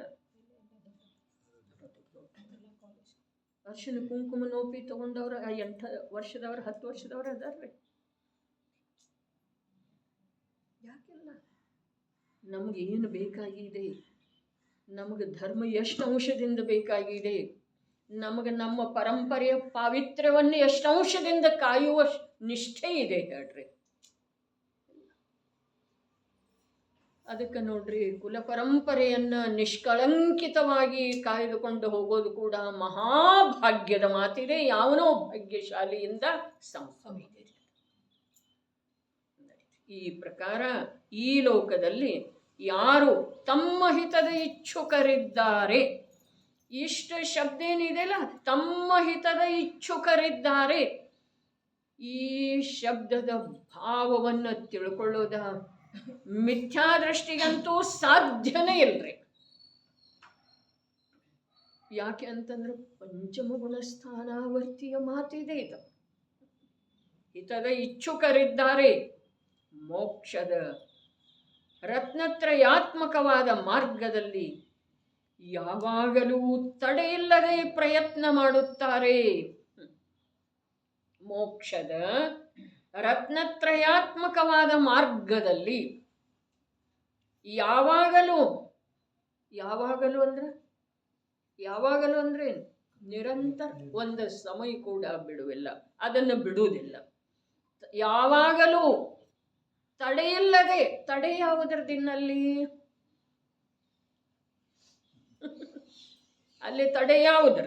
ಅರ್ಶಿನ ಕುಂಕುಮ ನೋಪಿ ತಗೊಂಡವ್ರ 8 ವರ್ಷದವ್ರ 10 ವರ್ಷದವ್ರ ಅದಾರ್ರಿ. ಯಾಕೆಲ್ಲ? ನಮ್ಗೆ ಏನು ಬೇಕಾಗಿದೆ, ನಮಗೆ ಧರ್ಮ ಎಷ್ಟು ಅಂಶದಿಂದ ಬೇಕಾಗಿದೆ, ನಮಗೆ ನಮ್ಮ ಪರಂಪರೆಯ ಪಾವಿತ್ರ್ಯವನ್ನು ಎಷ್ಟು ಅಂಶದಿಂದ ಕಾಯುವ ನಿಷ್ಠೆ ಇದೆ ಹೇಳ್ರಿ. ಅದಕ್ಕೆ ನೋಡ್ರಿ, ಕುಲ ಪರಂಪರೆಯನ್ನು ನಿಷ್ಕಳಂಕಿತವಾಗಿ ಕಾಯ್ದುಕೊಂಡು ಹೋಗೋದು ಕೂಡ ಮಹಾಭಾಗ್ಯದ ಮಾತಿದೆ. ಯಾವನೋ ಭಾಗ್ಯಶಾಲಿಯಿಂದ ಸಂಭವಿಸಿದೆ. ಈ ಪ್ರಕಾರ ಈ ಲೋಕದಲ್ಲಿ ಯಾರು ತಮ್ಮ ಹಿತದ ಇಚ್ಛುಕರಿದ್ದಾರೆ, ಇಷ್ಟ ಶಬ್ದ ಏನಿದೆಯಲ್ಲ, ತಮ್ಮ ಹಿತದ ಇಚ್ಛುಕರಿದ್ದಾರೆ, ಈ ಶಬ್ದದ ಭಾವವನ್ನು ತಿಳ್ಕೊಳ್ಳೋದ ಮಿಥ್ಯಾದೃಷ್ಟಿಗಂತೂ ಸಾಧ್ಯನೇ ಇಲ್ರಿ. ಯಾಕೆ ಅಂತಂದ್ರೆ ಪಂಚಮಗುಣ ಸ್ಥಾನಾವರ್ತಿಯ ಮಾತಿದೆ ಇದು. ಹಿತದ ಇಚ್ಛುಕರಿದ್ದಾರೆ ಮೋಕ್ಷದ ರತ್ನತ್ರಯಾತ್ಮಕವಾದ ಮಾರ್ಗದಲ್ಲಿ ಯಾವಾಗಲೂ ತಡೆಯಿಲ್ಲದೆ ಪ್ರಯತ್ನ ಮಾಡುತ್ತಾರೆ. ಮೋಕ್ಷದ ರತ್ನತ್ರಯಾತ್ಮಕವಾದ ಮಾರ್ಗದಲ್ಲಿ ಯಾವಾಗಲೂ ಅಂದ್ರೆ ನಿರಂತರ, ಒಂದು ಸಮಯ ಕೂಡ ಬಿಡುವಿಲ್ಲ, ಅದನ್ನು ಬಿಡುವುದಿಲ್ಲ. ಯಾವಾಗಲೂ ತಡೆಯಿಲ್ಲದೆ, ತಡೆ ಯಾವುದರದಿನ್ನಲ್ಲಿ? ಅಲ್ಲಿ ತಡೆ ಯಾವುದರ?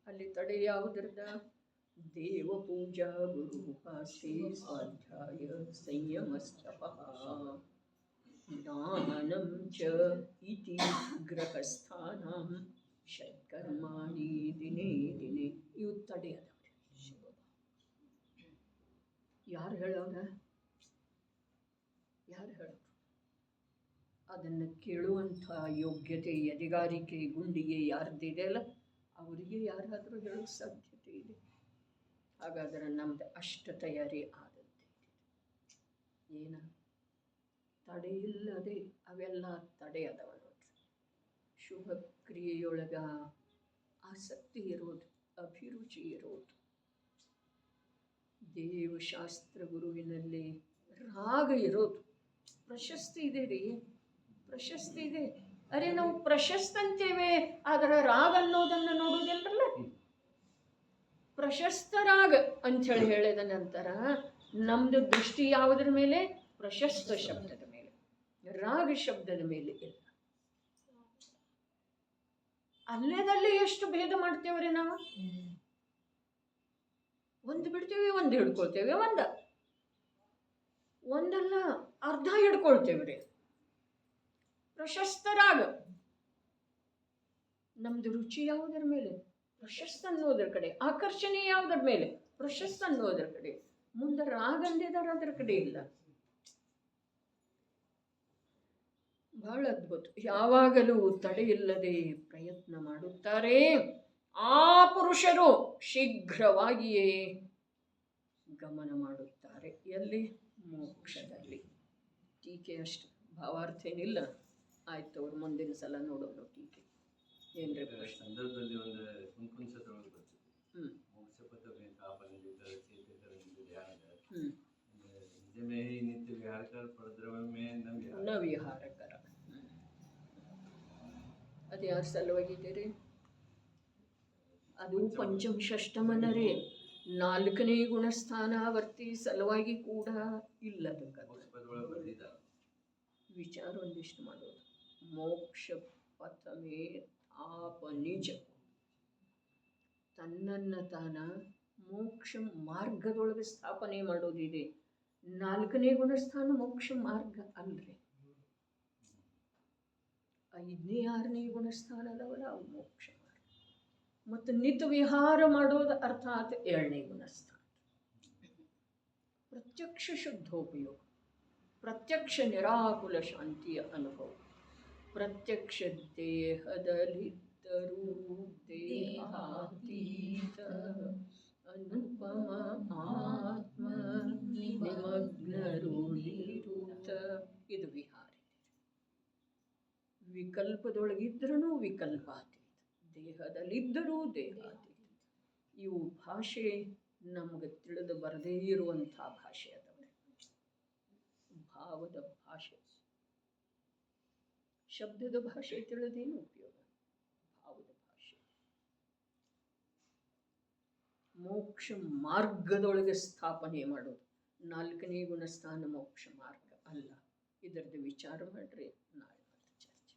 ಅಲ್ಲಿ ತಡೆ ಯಾವುದರದ? ದೇವ ಪೂಜಾ ಗುರು ಉಪಾಸೆ ಸ್ವಾಧ್ಯಾಯ ಸಂಯಮಸ್ತಪಃ ಜ್ಞಾನಂ ಚ ಇತಿ ಗೃಹಸ್ಥಾನಾಂ ಷಟ್ಕರ್ಮಾಣಿ ದಿನೇ ದಿನೇ. ಇವು ತಡೆ ಅದಾವ. ಯಾರು ಹೇಳೋಣ? ಯಾರು ಹೇಳೋರು? ಅದನ್ನು ಕೇಳುವಂಥ ಯೋಗ್ಯತೆ, ಎದೆಗಾರಿಕೆ, ಗುಂಡಿಗೆ ಯಾರ್ದಿದೆ ಅಲ್ಲ, ಅವರಿಗೆ ಯಾರಾದರೂ ಹೇಳೋ ಸಾಧ್ಯತೆ ಇದೆ. ಹಾಗಾದರೆ ನಮ್ದು ಅಷ್ಟು ತಯಾರಿ ಆದದ್ದೇ. ಏನ ತಡೆಯಿಲ್ಲದೆ ಅವೆಲ್ಲ ತಡೆ ಅದಾವ ನೋಡ್ರಿ. ಶುಭ ಕ್ರಿಯೆಯೊಳಗ ಆಸಕ್ತಿ ಇರೋದು, ಅಭಿರುಚಿ ಇರೋದು, ದೇವಶಾಸ್ತ್ರ ಗುರುವಿನಲ್ಲಿ ರಾಗ ಇರೋದು. ಪ್ರಶಸ್ತಿ ಇದೆ ರೀ, ಪ್ರಶಸ್ತಿ ಇದೆ. ಅರೆ ನಾವು ಪ್ರಶಸ್ತಿ ಅಂತೇವೆ, ಆದರೆ ರಾಗ ಅನ್ನೋದನ್ನು ನೋಡುವುದಿಲ್ಲಲ್ಲ. ಪ್ರಶಸ್ತ ರಾಗ ಅಂಥೇಳಿ ಹೇಳಿದ ನಂತರ ನಮ್ದು ದೃಷ್ಟಿ ಯಾವುದರ ಮೇಲೆ? ಪ್ರಶಸ್ತ ಶಬ್ದದ ಮೇಲೆ, ರಾಗ ಶಬ್ದದ ಮೇಲೆ ಇಲ್ಲ. ಅಲ್ಲೇದಲ್ಲಿ ಎಷ್ಟು ಭೇದ ಮಾಡ್ತೇವ್ರಿ ನಾವು. ಒಂದು ಬಿಡ್ತೇವೆ, ಒಂದು ಹಿಡ್ಕೊಳ್ತೇವೆ, ಒಂದಲ್ಲ ಅರ್ಧ ಹಿಡ್ಕೊಳ್ತೇವ್ರಿ. ಪ್ರಶಸ್ತ ರಾಗ. ನಮ್ದು ರುಚಿ ಯಾವುದರ ಮೇಲೆ? ಪ್ರಶಸ್ತ ಅನ್ನೋದ್ರ ಕಡೆ. ಆಕರ್ಷಣೆ ಯಾವುದರ ಮೇಲೆ? ಪ್ರಶಸ್ತ ಅನ್ನೋದ್ರ ಕಡೆ. ಮುಂದೆ ರಾಗ ಅಂದಿದಾರ ಅದರ ಕಡೆ ಇಲ್ಲ. ಬಹಳ ಅದ್ಭುತ. ಯಾವಾಗಲೂ ತಡೆಯಿಲ್ಲದೆ ಪ್ರಯತ್ನ ಮಾಡುತ್ತಾರೆ. ಆ ಪುರುಷರು ಶೀಘ್ರವಾಗಿಯೇ ಗಮನ ಮಾಡುತ್ತಾರೆ. ಎಲ್ಲಿ? ಮೋಕ್ಷದಲ್ಲಿ. ಟೀಕೆ ಅಷ್ಟು, ಭಾವಾರ್ಥ ಏನಿಲ್ಲ. ಆಯ್ತು, ಅವ್ರು ಮುಂದಿನ ಸಲ ನೋಡೋಣ ಟೀಕೆ. ಏನ್ರಿ ಸಂದರ್ಭದಲ್ಲಿ ಒಂದು ಕುಂಕುಂಸದೊಳಗೆ ಬರ್ತದೆ. ಮೋಕ್ಷ ಪಥ ನಿಜಮೇ ನಿತ್ಯ ವಿಹಾರಕರ ಪರದ್ರವಮೇ ನ ವಿಹಾರಕರ. ಅದು ಯಾರ ಸಲುವಾಗಿದ್ದೀರಿ? ಅದು ಪಂಚಮ ಷಷ್ಟಮನರೇ, 4ನೇ ಗುಣಸ್ಥಾನಾವರ್ತಿ ಸಲುವಾಗಿ ಕೂಡ ಇಲ್ಲದಕ್ಕ ವಿಚಾರ ಒಂದಿಷ್ಟು ಮಾಡೋದು. ಮೋಕ್ಷ ಪಥಮೇ ತಾಪ ನಿಜ. ತನ್ನನ್ನು ತಾನ ಮೋಕ್ಷ ಮಾರ್ಗದೊಳಗೆ ಸ್ಥಾಪನೆ ಮಾಡೋದಿದೆ. 4ನೇ ಗುಣಸ್ಥಾನ ಮೋಕ್ಷ ಮಾರ್ಗ ಅಲ್ರಿ. 5ನೇ 6ನೇ ಗುಣಸ್ಥಾನ ಅದಾವಲ್ಲ, ಅವು ಮೋಕ್ಷ ಮಾರ್ಗ. ಮತ್ತು ನಿತ್ಯ ವಿಹಾರ ಮಾಡೋದು ಅರ್ಥಾತ್ 7ನೇ ಗುಣಸ್ಥಾನ. ಪ್ರತ್ಯಕ್ಷ ಶುದ್ಧೋಪಯೋಗ, ಪ್ರತ್ಯಕ್ಷ ನಿರಾಕುಲ ಶಾಂತಿಯ ಅನುಭವ, ಪ್ರತ್ಯಕ್ಷ ದೇಹದಲ್ಲಿದ್ದರೂ ದೇಹಾತೀತ ಅನುಪಮ ಆತ್ಮ ನಿಮಗ್ನರು ನಿರೂತ. ಇದು ವಿಹಾರ. ವಿಕಲ್ಪದೊಳಗಿದ್ರೂ ವಿಕಲ್ಪಾತೀತ, ದೇಹದಲ್ಲಿದ್ದರೂ ದೇಹಾತೀತ. ಇವು ಭಾಷೆ ನಮಗೆ ತಿಳಿದು ಬರದೇ ಇರುವಂಥ ಭಾಷೆ ಅದಾವೆ. ಭಾವದ ಭಾಷೆ. ಶಬ್ದದ ಭಾಷೆ ತಿಳಿದೇನು ಉಪಯೋಗ? ಭಾವದ ಭಾಷೆ. ಮೋಕ್ಷ ಮಾರ್ಗದೊಳಗೆ ಸ್ಥಾಪನೆ ಮಾಡೋದು. 4ನೇ ಗುಣಸ್ಥಾನ ಮೋಕ್ಷ ಮಾರ್ಗ ಅಲ್ಲ. ಇದರದ್ದು ವಿಚಾರ ಮಾಡ್ರಿ. ನಾಳೆ ಮತ್ತೆ ಚರ್ಚೆ.